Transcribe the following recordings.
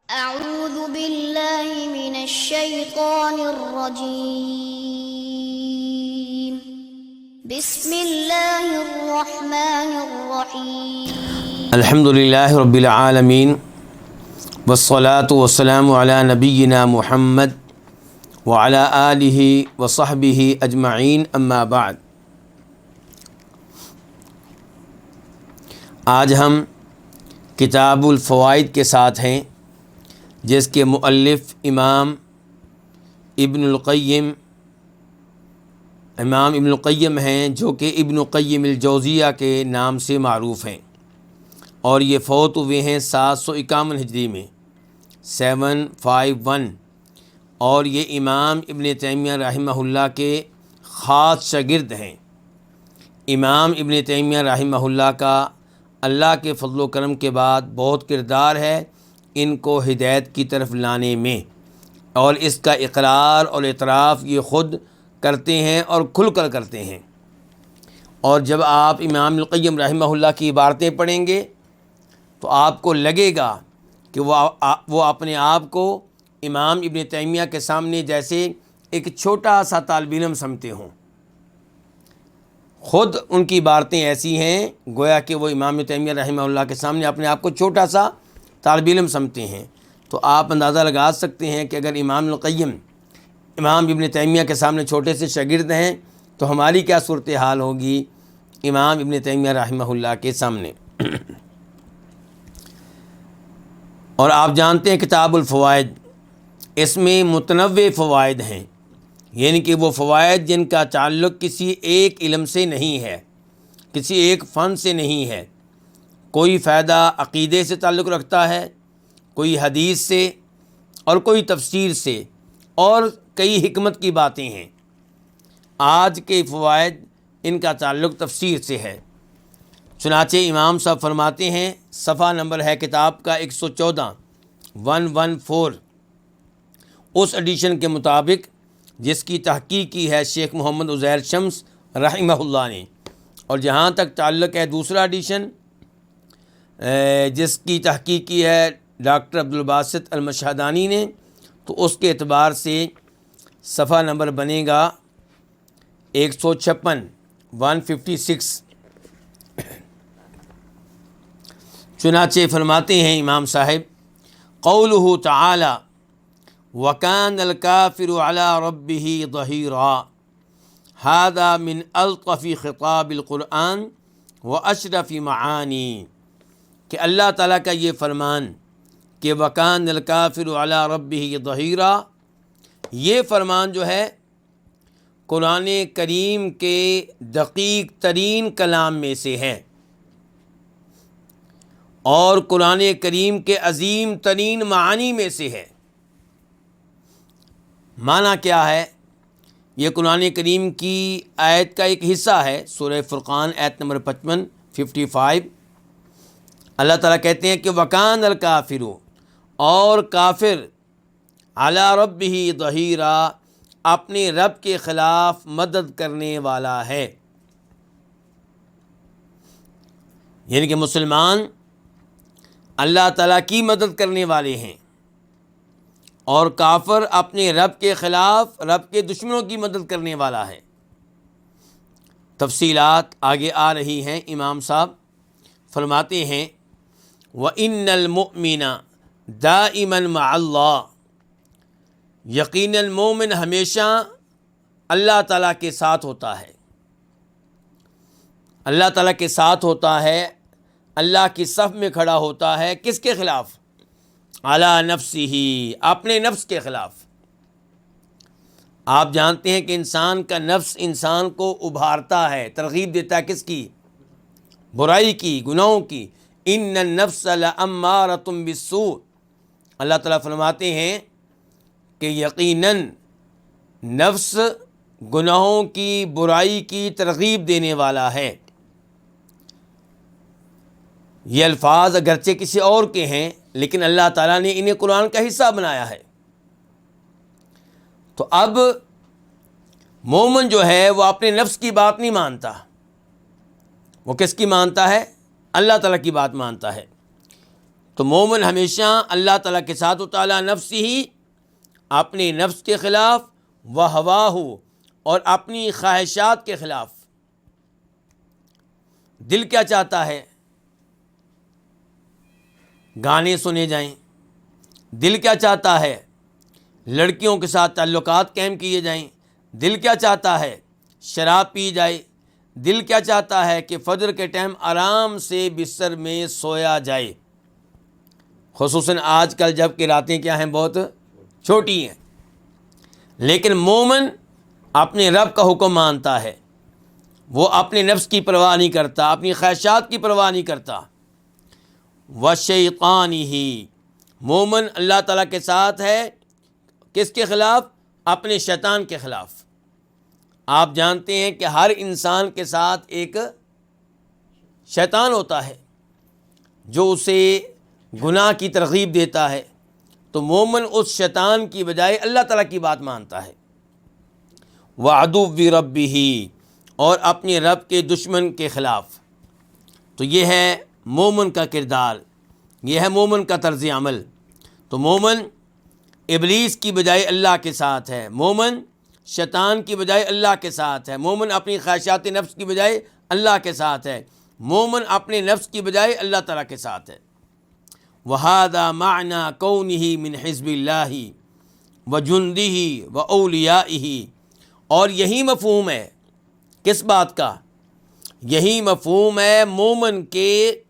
أعوذ بالله من الشيطان الرجيم بسم الله الرحمن الرحيم الحمد للہ رب العالمین والصلاة والسلام علی نبینا محمد وعلی آلہ وصحبہ اجمعین اما بعد۔ آج ہم کتاب الفوائد کے ساتھ ہیں، جس کے مؤلف امام ابن القیم ہیں، جو کہ ابن قیم الجوزیہ کے نام سے معروف ہیں، اور یہ فوت ہوئے ہیں 751 ہجری میں 751، اور یہ امام ابن تیمیہ رحمہ اللہ کے خاص شاگرد ہیں۔ امام ابن تیمیہ رحمہ اللہ کا اللہ کے فضل و کرم کے بعد بہت کردار ہے ان کو ہدایت کی طرف لانے میں، اور اس کا اقرار اور اعتراف یہ خود کرتے ہیں اور کھل کر کرتے ہیں۔ اور جب آپ امام القیم رحمہ اللہ کی عبارتیں پڑھیں گے تو آپ کو لگے گا کہ وہ اپنے آپ کو امام ابن تیمیہ کے سامنے جیسے ایک چھوٹا سا طالب علم سمجھتے ہوں۔ خود ان کی عبارتیں ایسی ہیں گویا کہ وہ امام ابن تیمیہ رحمہ اللہ کے سامنے اپنے آپ کو چھوٹا سا طالب علم سمجھتے ہیں۔ تو آپ اندازہ لگا سکتے ہیں کہ اگر امام القیم امام ابن تیمیہ کے سامنے چھوٹے سے شاگرد ہیں تو ہماری کیا صورتحال ہوگی امام ابن تیمیہ رحمہ اللہ کے سامنے۔ اور آپ جانتے ہیں کتاب الفوائد، اس میں متنوع فوائد ہیں، یعنی کہ وہ فوائد جن کا تعلق کسی ایک علم سے نہیں ہے، کسی ایک فن سے نہیں ہے۔ کوئی فائدہ عقیدے سے تعلق رکھتا ہے، کوئی حدیث سے، اور کوئی تفسیر سے، اور کئی حکمت کی باتیں ہیں۔ آج کے فوائد ان کا تعلق تفسیر سے ہے۔ چنانچہ امام صاحب فرماتے ہیں، صفحہ نمبر ہے کتاب کا 114 114، اس ایڈیشن کے مطابق جس کی تحقیق کی ہے شیخ محمد عزیر شمس رحمہ اللہ نے، اور جہاں تک تعلق ہے دوسرا ایڈیشن جس کی تحقیق کی ہے ڈاکٹر عبدالباسط المشہدانی نے، تو اس کے اعتبار سے صفحہ نمبر بنے گا 156 156۔ چنانچہ فرماتے ہیں امام صاحب، قولہ تعالی وَكَانَ الْكَافِرُ عَلَى رَبِّهِ ظَهِيرًا، هذا من الطف خطاب القرآن واشرف معانی، کہ اللہ تعالیٰ کا یہ فرمان کہ وَكَانَ الْكَافِرُ عَلَى رَبِّهِ ظَهِيرًا، یہ فرمان جو ہے قرآن کریم کے دقیق ترین کلام میں سے ہے، اور قرآن کریم کے عظیم ترین معانی میں سے ہے۔ معنی کیا ہے؟ یہ قرآن کریم کی آیت کا ایک حصہ ہے، سورہ فرقان آیت نمبر 55 اللہ تعالیٰ کہتے ہیں کہ وَكَانَ الْكَافِرُ، اور کافر عَلَى رَبِّهِ ظَهِيرًا، اپنے رب کے خلاف مدد کرنے والا ہے۔ یعنی کہ مسلمان اللہ تعالیٰ کی مدد کرنے والے ہیں، اور کافر اپنے رب کے خلاف رب کے دشمنوں کی مدد کرنے والا ہے۔ تفصیلات آگے آ رہی ہیں۔ امام صاحب فرماتے ہیں وَإِنَّ الْمُؤْمِنَ دَائِمًا مَعَ اللَّهِ، یقیناً مومن ہمیشہ اللہ تعالیٰ کے ساتھ ہوتا ہے۔ اللہ تعالیٰ کے ساتھ ہوتا ہے، اللہ کی صف میں کھڑا ہوتا ہے، کس کے خلاف؟ علی نفسہ، اپنے نفس کے خلاف۔ آپ جانتے ہیں کہ انسان کا نفس انسان کو ابھارتا ہے، ترغیب دیتا ہے کس کی؟ برائی کی، گناہوں کی۔ ان النفس لامارۃ بالسوء، اللہ تعالیٰ فرماتے ہیں کہ یقیناً نفس گناہوں کی، برائی کی ترغیب دینے والا ہے۔ یہ الفاظ اگرچہ کسی اور کے ہیں، لیکن اللہ تعالیٰ نے انہیں قرآن کا حصہ بنایا ہے۔ تو اب مومن جو ہے وہ اپنے نفس کی بات نہیں مانتا، وہ کس کی مانتا ہے؟ اللہ تعالیٰ کی بات مانتا ہے۔ تو مومن ہمیشہ اللہ تعالیٰ کے ساتھ ہوتا ہے، نفس ہی، اپنے نفس کے خلاف، و ہواہ، اور اپنی خواہشات کے خلاف۔ دل کیا چاہتا ہے؟ گانے سنے جائیں۔ دل کیا چاہتا ہے؟ لڑکیوں کے ساتھ تعلقات قائم کیے جائیں۔ دل کیا چاہتا ہے؟ شراب پی جائے۔ دل کیا چاہتا ہے کہ فجر کے ٹائم آرام سے بستر میں سویا جائے، خصوصاً آج کل جب کہ راتیں کیا ہیں، بہت چھوٹی ہیں۔ لیکن مومن اپنے رب کا حکم مانتا ہے، وہ اپنے نفس کی پرواہ نہیں کرتا، اپنی خواہشات کی پرواہ نہیں کرتا۔ وَشَیْطَانِهِ، مومن اللہ تعالیٰ کے ساتھ ہے، کس کے خلاف؟ اپنے شیطان کے خلاف۔ آپ جانتے ہیں کہ ہر انسان کے ساتھ ایک شیطان ہوتا ہے جو اسے گناہ کی ترغیب دیتا ہے، تو مومن اس شیطان کی بجائے اللہ تعالیٰ کی بات مانتا ہے۔ وَعَدُوِّ رَبِّهِ، اور اپنے رب کے دشمن کے خلاف۔ تو یہ ہے مومن کا کردار، یہ ہے مومن کا طرز عمل۔ تو مومن ابلیس کی بجائے اللہ کے ساتھ ہے، مومن شیطان کی بجائے اللہ کے ساتھ ہے، مومن اپنی خواہشات نفس کی بجائے اللہ کے ساتھ ہے، مومن اپنے نفس کی بجائے اللہ تعالیٰ کے ساتھ ہے۔ وَهَذَا مَعْنَى كَوْنِهِ مِنْ حِزْبِ اللَّهِ وَجُنْدِهِ وَأَوْلِيَائِهِ، اور یہی مفہوم ہے کس بات کا؟ یہی مفہوم ہے مومن کے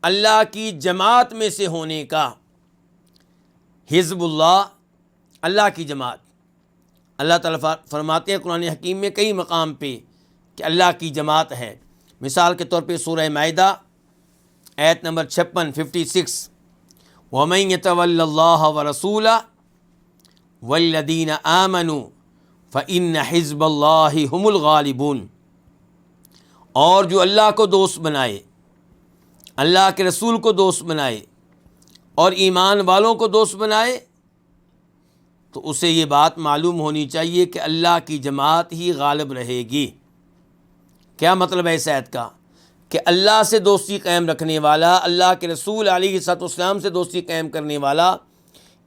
اللہ کی جماعت میں سے ہونے کا۔ حزب اللہ، اللہ کی جماعت۔ اللہ تعالیٰ فرماتے ہیں قرآن حکیم میں کئی مقام پہ کہ اللہ کی جماعت ہے۔ مثال کے طور پہ سورہ مائدہ آیت نمبر 56 وَمَن يَتَوَلَّ اللَّهَ وَرَسُولَهُ وَالَّذِينَ آمَنُوا فَإِنَّ حِزْبَ اللَّهِ هُمُ الْغَالِبُونَ، اور جو اللہ کو دوست بنائے، اللہ کے رسول کو دوست بنائے اور ایمان والوں کو دوست بنائے، تو اسے یہ بات معلوم ہونی چاہیے کہ اللہ کی جماعت ہی غالب رہے گی۔ کیا مطلب ہے اس آیت کا؟ کہ اللہ سے دوستی قائم رکھنے والا، اللہ کے رسول علیہ الصلوۃ والسلام سے دوستی قائم کرنے والا،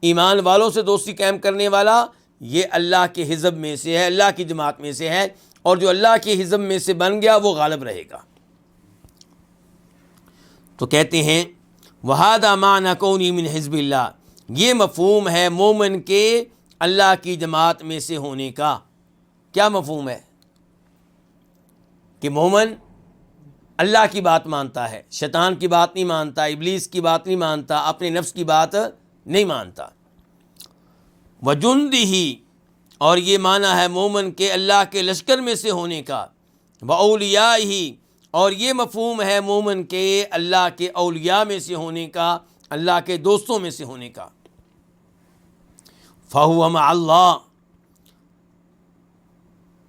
ایمان والوں سے دوستی قائم کرنے والا، یہ اللہ کے حزب میں سے ہے، اللہ کی جماعت میں سے ہے، اور جو اللہ کے حزب میں سے بن گیا وہ غالب رہے گا۔ تو کہتے ہیں وَهَذَا مَعْنَى كَوْنِهِ مِنْ حِزْبِ اللَّهِ، یہ مفہوم ہے مومن کے اللہ کی جماعت میں سے ہونے کا۔ کیا مفہوم ہے؟ کہ مومن اللہ کی بات مانتا ہے، شیطان کی بات نہیں مانتا، ابلیس کی بات نہیں مانتا، اپنے نفس کی بات نہیں مانتا۔ وَجُنْدِهِ، اور یہ معنی ہے مومن کے اللہ کے لشکر میں سے ہونے کا۔ وَأَوْلِيَائِهِ، اور یہ مفہوم ہے مومن کے اللہ کے اولیاء میں سے ہونے کا، اللہ کے دوستوں میں سے ہونے کا۔ فَهُوَ مَعَ اللَّهِ،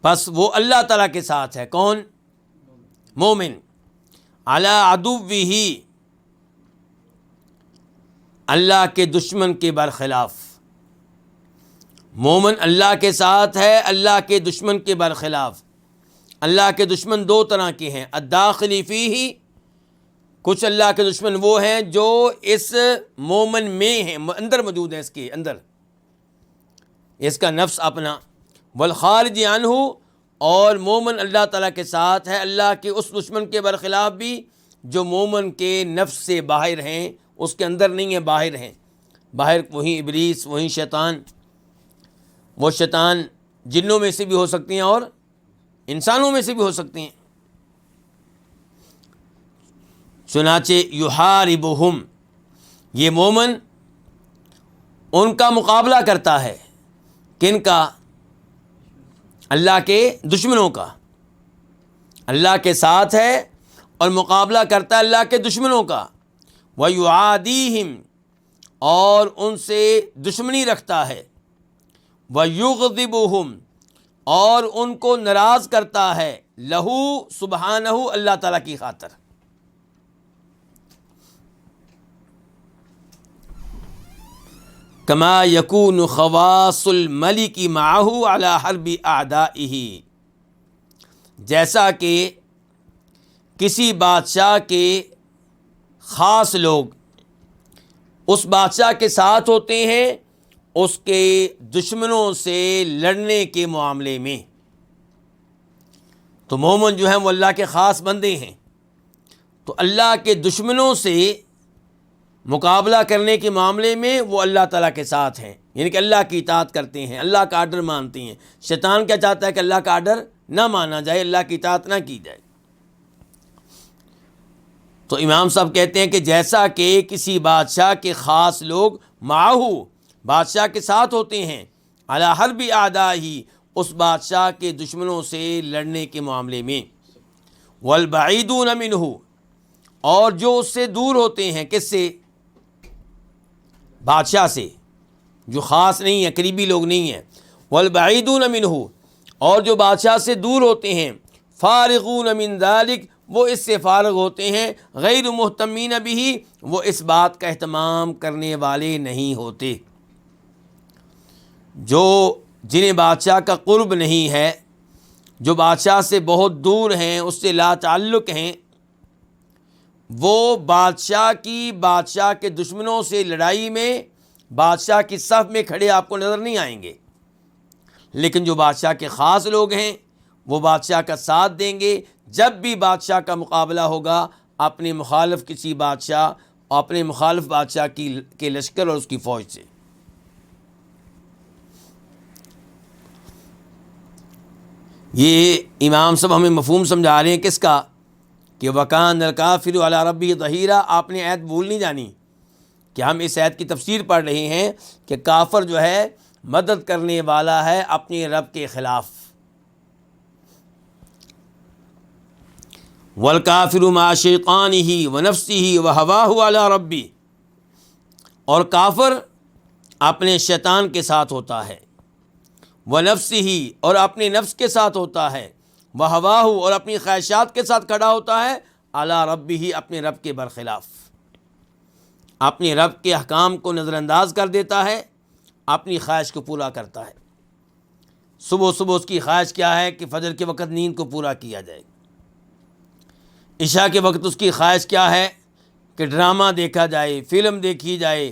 پس وہ اللہ تعالیٰ کے ساتھ ہے۔ کون؟ مومن۔ عَلَىٰ عَدُوِّهِ، اللہ کے دشمن کے برخلاف۔ مومن اللہ کے ساتھ ہے اللہ کے دشمن کے برخلاف۔ اللہ کے دشمن دو طرح کے ہیں، الداخلی فیہ، کچھ اللہ کے دشمن وہ ہیں جو اس مومن میں ہیں، اندر موجود ہیں، اس کے اندر، اس کا نفس اپنا۔ والخارج عنہ، اور مومن اللہ تعالیٰ کے ساتھ ہے اللہ کے اس دشمن کے برخلاف بھی جو مومن کے نفس سے باہر ہیں، اس کے اندر نہیں ہیں، باہر ہیں۔ باہر وہی ابلیس، وہی شیطان۔ وہ شیطان جنوں میں سے بھی ہو سکتے ہیں اور انسانوں میں سے بھی ہو سکتے ہیں۔ چنانچہ یحاربہم، یہ مومن ان کا مقابلہ کرتا ہے۔ کن کا؟ اللہ کے دشمنوں کا۔ اللہ کے ساتھ ہے اور مقابلہ کرتا ہے اللہ کے دشمنوں کا۔ وَيُعَادِيهِمْ، اور ان سے دشمنی رکھتا ہے۔ وَيُغْضِبُهُمْ، اور ان کو ناراض کرتا ہے، لہو سبحانہ، اللہ تعالیٰ کی خاطر۔ کما یکون خواص الملک معہ علی حرب اعدائہ، جیسا کہ کسی بادشاہ کے خاص لوگ اس بادشاہ کے ساتھ ہوتے ہیں اس کے دشمنوں سے لڑنے کے معاملے میں۔ تو مومن جو ہیں وہ اللہ کے خاص بندے ہیں، تو اللہ کے دشمنوں سے مقابلہ کرنے کے معاملے میں وہ اللہ تعالیٰ کے ساتھ ہیں، یعنی کہ اللہ کی اطاعت کرتے ہیں، اللہ کا آرڈر مانتے ہیں۔ شیطان کیا چاہتا ہے کہ اللہ کا آرڈر نہ مانا جائے، اللہ کی اطاعت نہ کی جائے۔ تو امام صاحب کہتے ہیں کہ جیسا کہ کسی بادشاہ کے خاص لوگ معاہو بادشاہ کے ساتھ ہوتے ہیں، علی حرب اعدائہ اس بادشاہ کے دشمنوں سے لڑنے کے معاملے میں، والبعیدون منہ اور جو اس سے دور ہوتے ہیں، کس سے؟ بادشاہ سے، جو خاص نہیں ہے، قریبی لوگ نہیں ہیں۔ والبعیدون منہ اور جو بادشاہ سے دور ہوتے ہیں، فارغون من ذلک وہ اس سے فارغ ہوتے ہیں، غیر مہتمین بہ وہ اس بات کا اہتمام کرنے والے نہیں ہوتے۔ جو جنہیں بادشاہ کا قرب نہیں ہے، جو بادشاہ سے بہت دور ہیں، اس سے لا تعلق ہیں، وہ بادشاہ کے دشمنوں سے لڑائی میں بادشاہ کی صف میں کھڑے آپ کو نظر نہیں آئیں گے، لیکن جو بادشاہ کے خاص لوگ ہیں وہ بادشاہ کا ساتھ دیں گے۔ جب بھی بادشاہ کا مقابلہ ہوگا اپنے مخالف بادشاہ کے لشکر اور اس کی فوج سے۔ یہ امام صاحب ہمیں مفہوم سمجھا رہے ہیں کس کا؟ کہ وَكَانَ الْكَافِرُ عَلَىٰ رَبِّهِ ظَهِيرًا۔ آپ نے آیت بھول نہیں جانی کہ ہم اس آیت کی تفسیر پڑھ رہے ہیں کہ کافر جو ہے مدد کرنے والا ہے اپنے رب کے خلاف۔ وَالْكَافِرُ مَعَ شَيْطَانِهِ وَنَفْسِهِ وَهَوَاهُ عَلَىٰ رَبِّهِ اور کافر اپنے شیطان کے ساتھ ہوتا ہے، وَنَفْسِهِ اور اپنے نفس کے ساتھ ہوتا ہے، وَهَوَاهُ اور اپنی خواہشات کے ساتھ کھڑا ہوتا ہے، عَلَىٰ رَبِّهِ اپنے رب کے برخلاف، اپنے رب کے احکام کو نظر انداز کر دیتا ہے، اپنی خواہش کو پورا کرتا ہے۔ صبح اس کی خواہش کیا ہے کہ فجر کے وقت نیند کو پورا کیا جائے، عشاء کے وقت اس کی خواہش کیا ہے کہ ڈرامہ دیکھا جائے، فلم دیکھی جائے،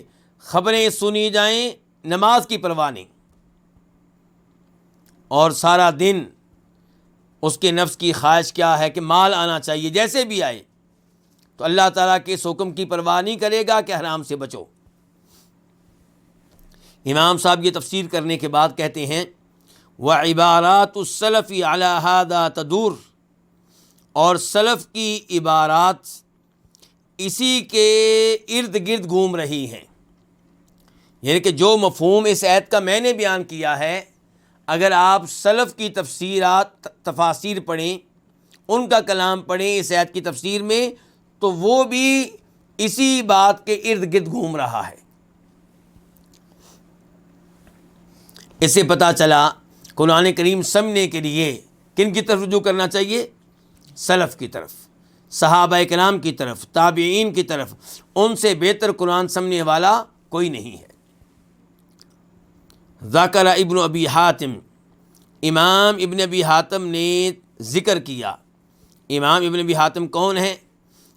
خبریں سنی جائیں، نماز کی پرواہ نہیں، اور سارا دن اس کے نفس کی خواہش کیا ہے کہ مال آنا چاہیے جیسے بھی آئے، تو اللہ تعالیٰ کے اس حکم کی پرواہ نہیں کرے گا کہ حرام سے بچو۔ امام صاحب یہ تفسیر کرنے کے بعد کہتے ہیں وَعِبَارَاتُ السَّلَفِ عَلَىٰ هَذَا تَدُورُ اور سلف کی عبارات اسی کے ارد گرد گھوم رہی ہیں، یعنی کہ جو مفہوم اس آیت کا میں نے بیان کیا ہے، اگر آپ سلف کی تفاسیر پڑھیں، ان کا کلام پڑھیں اس آیت کی تفسیر میں، تو وہ بھی اسی بات کے ارد گرد گھوم رہا ہے۔ اس سے پتہ چلا قرآن کریم سمجھنے کے لیے کن کی طرف رجوع کرنا چاہیے؟ سلف کی طرف، صحابہ کرام کی طرف، تابعین کی طرف۔ ان سے بہتر قرآن سمجھنے والا کوئی نہیں ہے۔ ذکر ابن ابی حاتم امام ابن ابی حاتم نے ذکر کیا۔ امام ابن ابی حاتم کون ہیں؟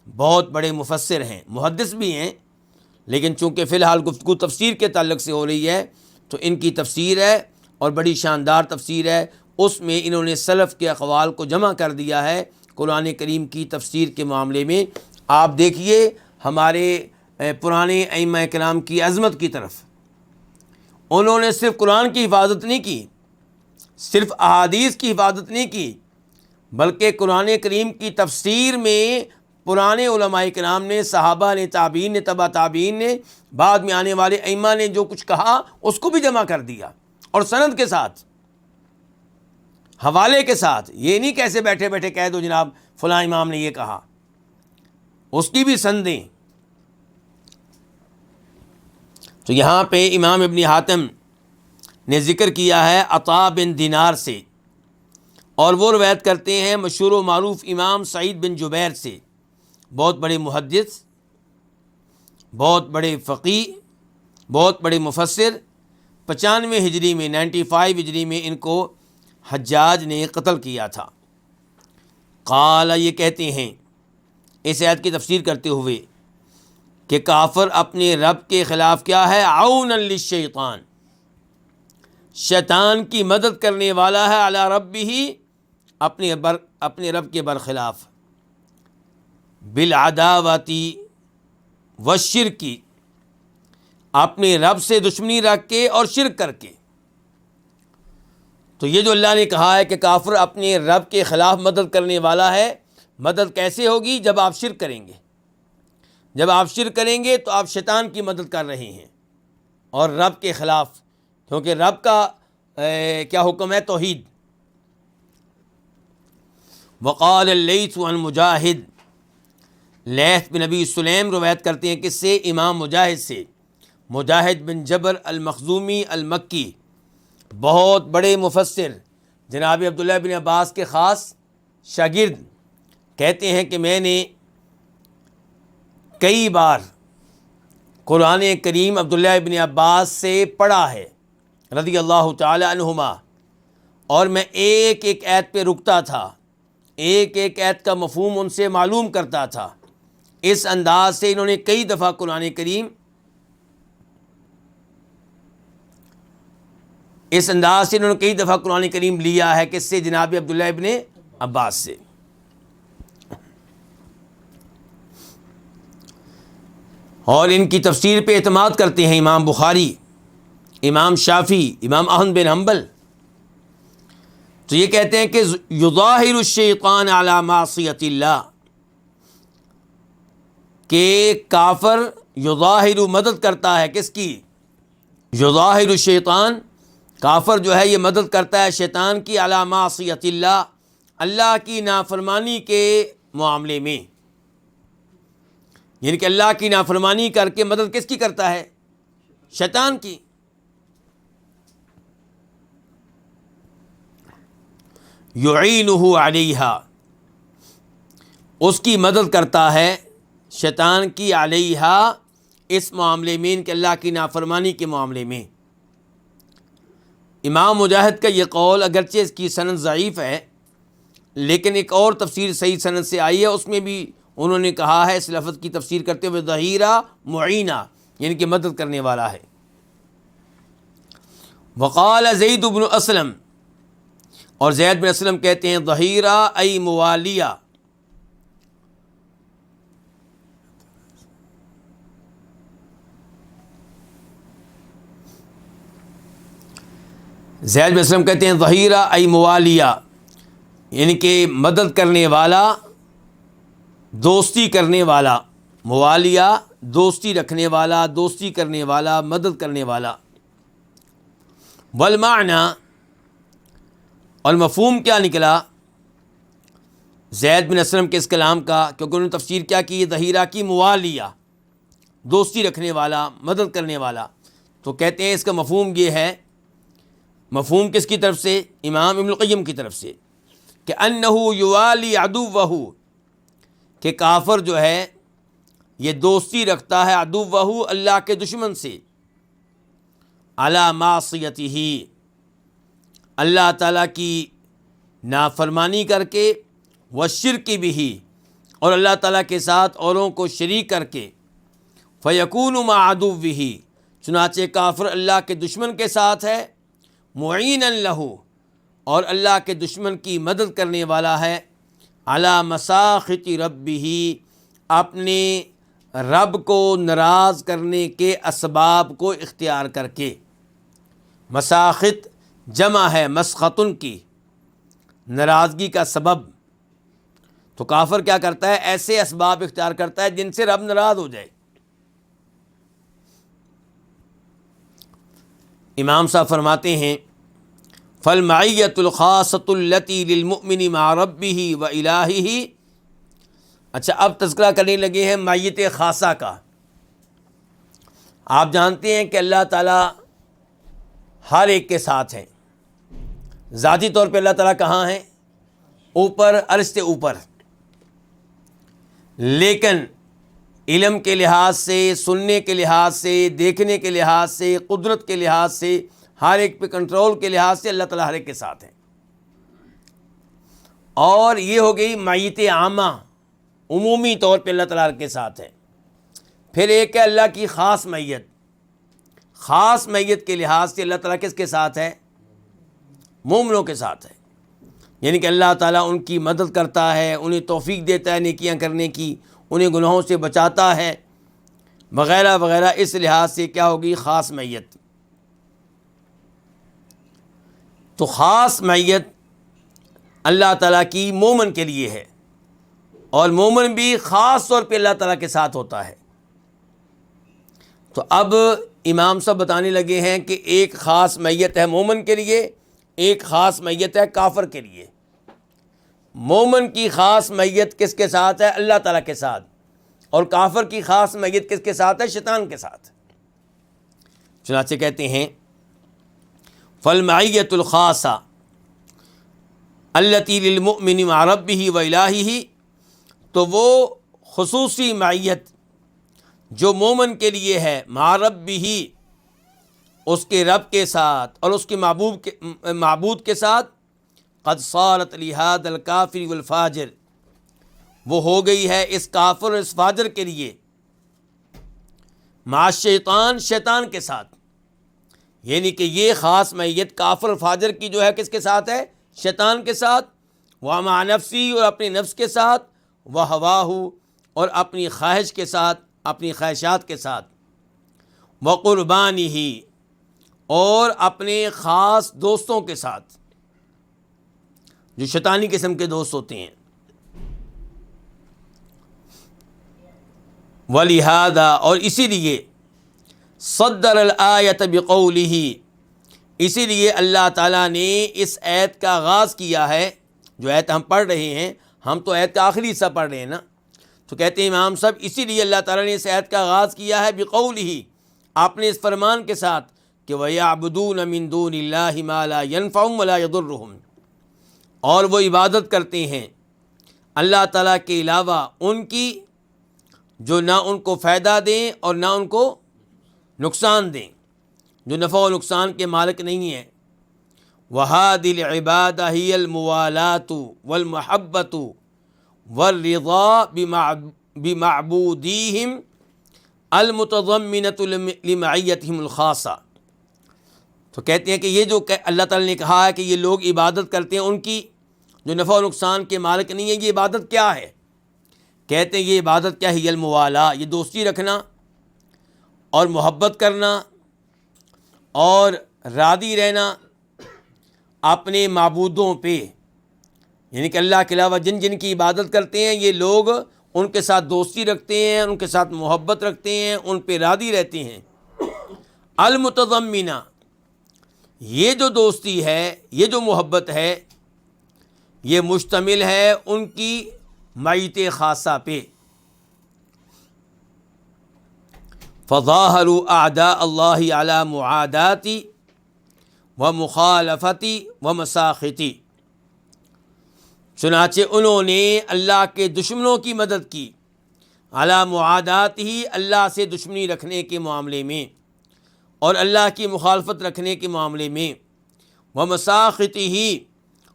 بہت بڑے مفسر ہیں، محدث بھی ہیں، لیکن چونکہ فی الحال گفتگو تفسیر کے تعلق سے ہو رہی ہے تو ان کی تفسیر ہے اور بڑی شاندار تفسیر ہے، اس میں انہوں نے سلف کے اقوال کو جمع کر دیا ہے قرآن کریم کی تفسیر کے معاملے میں۔ آپ دیکھیے ہمارے پرانے ائمہ کرام کی عظمت کی طرف، انہوں نے صرف قرآن کی حفاظت نہیں کی، صرف احادیث کی حفاظت نہیں کی، بلکہ قرآن کریم کی تفسیر میں پرانے علماء کرام نے، صحابہ نے، تابعین نے، تبع تابعین نے، بعد میں آنے والے ائمہ نے جو کچھ کہا اس کو بھی جمع کر دیا، اور سند کے ساتھ، حوالے کے ساتھ۔ یہ نہیں کیسے بیٹھے بیٹھے کہہ دو جناب فلاں امام نے یہ کہا، اس کی بھی سندیں۔ تو یہاں پہ امام ابن حاتم نے ذکر کیا ہے عطا بن دینار سے، اور وہ روایت کرتے ہیں مشہور و معروف امام سعید بن جبیر سے، بہت بڑے محدث، بہت بڑے فقیہ، بہت بڑے مفسر۔ 95 ہجری میں 95 ہجری میں ان کو حجاج نے قتل کیا تھا۔ قال یہ کہتے ہیں اس آیت کی تفسیر کرتے ہوئے کہ کافر اپنے رب کے خلاف کیا ہے؟ عونا للشیطان، شیطان کی مدد کرنے والا ہے، علی ربہ، اپنے رب کے برخلاف، بالعداوتی والشرکی، اپنے رب سے دشمنی رکھ کے اور شرک کر کے۔ تو یہ جو اللہ نے کہا ہے کہ کافر اپنے رب کے خلاف مدد کرنے والا ہے، مدد کیسے ہوگی؟ جب آپ شرک کریں گے۔ جب آپ شرک کریں گے تو آپ شیطان کی مدد کر رہے ہیں اور رب کے خلاف، کیونکہ رب کا کیا حکم ہے؟ توحید۔ وقال اللیث عن مجاہد، لیث بن نبی سلیم روایت کرتے ہیں کس سے؟ امام مجاہد سے، مجاہد بن جبر المخزومی المکی، بہت بڑے مفسر، جناب عبداللہ بن عباس کے خاص شاگرد، کہتے ہیں کہ میں نے کئی بار قرآن کریم عبداللہ بن عباس سے پڑھا ہے رضی اللہ تعالی عنہما، اور میں ایک ایک آیت پہ رکتا تھا، ایک ایک آیت کا مفہوم ان سے معلوم کرتا تھا۔ اس انداز سے انہوں نے کئی دفعہ قرآن کریم لیا ہے، کس سے؟ جناب عبداللہ ابن عباس سے۔ اور ان کی تفسیر پہ اعتماد کرتے ہیں امام بخاری، امام شافعی، امام احمد بن حنبل۔ تو یہ کہتے ہیں کہ یظاہر الشیطان علی معصیت اللہ، کہ کافر یظاہر مدد کرتا ہے، کس کی؟ یظاہر الشیطان، کافر جو ہے یہ مدد کرتا ہے شیطان کی، علی معصیت اللہ، اللہ کی نافرمانی کے معاملے میں، یعنی کہ اللہ کی نافرمانی کر کے مدد کس کی کرتا ہے؟ شیطان کی۔ یعینہ علیہا، اس کی مدد کرتا ہے شیطان کی، علیہا، اس معاملے میں، ان کہ اللہ کی نافرمانی کے معاملے میں۔ امام مجاہد کا یہ قول اگرچہ اس کی سند ضعیف ہے، لیکن ایک اور تفسیر صحیح سند سے آئی ہے، اس میں بھی انہوں نے کہا ہے اس لفظ کی تفسیر کرتے ہوئے ظہیرہ معینہ، یعنی کہ مدد کرنے والا ہے۔ وقال زید بن اسلم، اور زید بن اسلم کہتے ہیں ظہیرہ ای موالیہ، زید بن اسلم کہتے ہیں ظہیرہ ای موالیہ، یعنی کہ مدد کرنے والا، دوستی کرنے والا، موالیہ دوستی رکھنے والا، دوستی کرنے والا، مدد کرنے والا۔ والمعنی، اور مفہوم کیا نکلا زید بن اسلم کے اس کلام کا؟ کیونکہ انہوں نے تفسیر کیا کی؟ ظہیرہ کی موالیہ، دوستی رکھنے والا، مدد کرنے والا۔ تو کہتے ہیں اس کا مفہوم یہ ہے، مفہوم کس کی طرف سے؟ امام ابن القیم کی طرف سے، کہ انہ یوالی عدوہ، کہ کافر جو ہے یہ دوستی رکھتا ہے عدوہ، اللہ کے دشمن سے، علی معصیتہ، اللہ تعالیٰ کی نافرمانی کر کے، والشرک بہ، اور اللہ تعالیٰ کے ساتھ اوروں کو شریک کر کے، فیکون مع عدوہ، چنانچہ کافر اللہ کے دشمن کے ساتھ ہے، معینا لہ، اور اللہ کے دشمن کی مدد کرنے والا ہے، علی مساخط ربہ، اپنے رب کو ناراض کرنے کے اسباب کو اختیار کر کے۔ مساخط جمع ہے مسخطن کی، ناراضگی کا سبب۔ تو کافر کیا کرتا ہے؟ ایسے اسباب اختیار کرتا ہے جن سے رب ناراض ہو جائے۔ امام صاحب فرماتے ہیں فالمعیۃ الخاصۃ التی للمؤمن مع ربہ و الہہ۔ اچھا، اب تذکرہ کرنے لگے ہیں معیت خاصہ کا۔ آپ جانتے ہیں کہ اللہ تعالیٰ ہر ایک کے ساتھ ہیں، ذاتی طور پہ اللہ تعالیٰ کہاں ہیں؟ اوپر، عرش سے اوپر، لیکن علم کے لحاظ سے، سننے کے لحاظ سے، دیکھنے کے لحاظ سے، قدرت کے لحاظ سے، ہر ایک پہ کنٹرول کے لحاظ سے اللہ تعالیٰ ہر ایک کے ساتھ ہیں۔ اور یہ ہو گئی معیت عامہ، عمومی طور پہ اللہ تعالیٰ کے ساتھ ہے۔ پھر ایک ہے اللہ کی خاص معیت. خاص معیت کے لحاظ سے اللہ تعالیٰ کس کے ساتھ ہے؟ مومنوں کے ساتھ ہے. یعنی کہ اللہ تعالیٰ ان کی مدد کرتا ہے، انہیں توفیق دیتا ہے نیکیاں کرنے کی، انہیں گناہوں سے بچاتا ہے وغیرہ وغیرہ. اس لحاظ سے کیا ہوگی؟ خاص معیت. تو خاص معیت اللہ تعالیٰ کی مومن کے لیے ہے، اور مومن بھی خاص طور پہ اللہ تعالیٰ کے ساتھ ہوتا ہے. تو اب امام صاحب بتانے لگے ہیں کہ ایک خاص معیت ہے مومن کے لیے، ایک خاص معیت ہے کافر کے لیے. مومن کی خاص معیت کس کے ساتھ ہے؟ اللہ تعالیٰ کے ساتھ. اور کافر کی خاص معیت کس کے ساتھ ہے؟ شیطان کے ساتھ. چنانچہ کہتے ہیں فالمعیت الخاصہ التی للمؤمن مع ربہ و الہہ، تو وہ خصوصی معیت جو مومن کے لیے ہے مع ربہ، اس کے رب کے ساتھ اور اس کے معبود کے ساتھ، قد صارت لہذا الکافر والفاجر، وہ ہو گئی ہے اس کافر اور اس فاجر کے لیے، مع الشیطان، شیطان کے ساتھ. یعنی کہ یہ خاص معیت کافر اور فاجر کی جو ہے کس کے ساتھ ہے؟ شیطان کے ساتھ. ومع نفسی، اور اپنے نفس کے ساتھ، وہواہ، اور اپنی خواہش کے ساتھ، اپنی خواہشات کے ساتھ، وقربانہ، اور اپنے خاص دوستوں کے ساتھ جو شیطانی قسم کے دوست ہوتے ہیں. وَلِهَذَا، اور اسی لیے صدر الآیت بقولہ، اسی لیے اللہ تعالیٰ نے اس آیت کا آغاز کیا ہے. جو آیت ہم پڑھ رہے ہیں، ہم تو آیت کا آخری حصہ پڑھ رہے ہیں نا، تو کہتے ہیں امام صاحب اسی لیے اللہ تعالیٰ نے اس آیت کا آغاز کیا ہے بقولہ، اپنے اس فرمان کے ساتھ کہ وَيَعْبُدُونَ مِن دُونِ اللَّهِ مَا لَا يَنفَعُهُمْ وَلَا يَضُرُّهُمْ، اور وہ عبادت کرتے ہیں اللہ تعالیٰ کے علاوہ ان کی جو نہ ان کو فائدہ دیں اور نہ ان کو نقصان دیں، جو نفع و نقصان کے مالک نہیں ہیں. وَهَذِهِ الْعِبَادَةُ هِيَ الْمُوَالَاةُ وَالْمُحَبَّةُ وَالرِّضَا بِمَعْبُودِيهِمْ الْمُتَضَمِّنَةُ لِمَعِيَّتِهِمُ الْخَاصَّةِ. تو کہتے ہیں کہ یہ جو اللہ تعالیٰ نے کہا ہے کہ یہ لوگ عبادت کرتے ہیں ان کی جو نفع و نقصان کے مالک نہیں ہے، یہ عبادت کیا ہے؟ کہتے ہیں یہ عبادت کیا ہے؟ ہی الموالا، یہ دوستی رکھنا اور محبت کرنا اور راضی رہنا اپنے معبودوں پہ. یعنی کہ اللہ کے علاوہ جن جن کی عبادت کرتے ہیں یہ لوگ ان کے ساتھ دوستی رکھتے ہیں، ان کے ساتھ محبت رکھتے ہیں، ان پہ راضی رہتے ہیں. المتضمنہ، یہ جو دوستی ہے، یہ جو محبت ہے، یہ مشتمل ہے ان کی معیت خاصہ پہ. فظاہروا اعداء اللہ علی معاداتی و مخالفتی و مساختی، چنانچہ انہوں نے اللہ کے دشمنوں کی مدد کی، علی معادات ہی، اللہ سے دشمنی رکھنے کے معاملے میں اور اللہ کی مخالفت رکھنے کے معاملے میں، و مساختی ہی،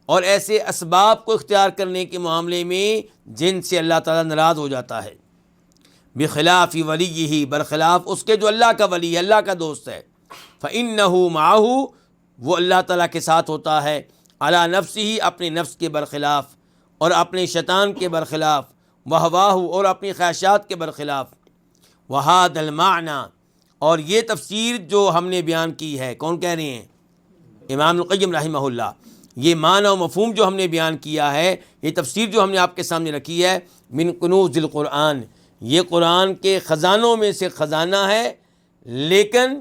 اور ایسے اسباب کو اختیار کرنے کے معاملے میں جن سے اللہ تعالیٰ ناراض ہو جاتا ہے. بخلاف ولیہ، برخلاف اس کے جو اللہ کا ولی ہے، اللہ کا دوست ہے. فإنہ معہ، وہ اللہ تعالیٰ کے ساتھ ہوتا ہے، علی نفسہ، اپنے نفس کے برخلاف اور اپنے شیطان کے برخلاف، وہواہ، اور اپنی خواہشات کے برخلاف. وہذا المعنی، اور یہ تفسیر جو ہم نے بیان کی ہے، کون کہہ رہے ہیں؟ امام القیم رحمہ اللہ. یہ معنی و مفہوم جو ہم نے بیان کیا ہے، یہ تفسیر جو ہم نے آپ کے سامنے رکھی ہے، من کنوز القرآن، یہ قرآن کے خزانوں میں سے خزانہ ہے، لیکن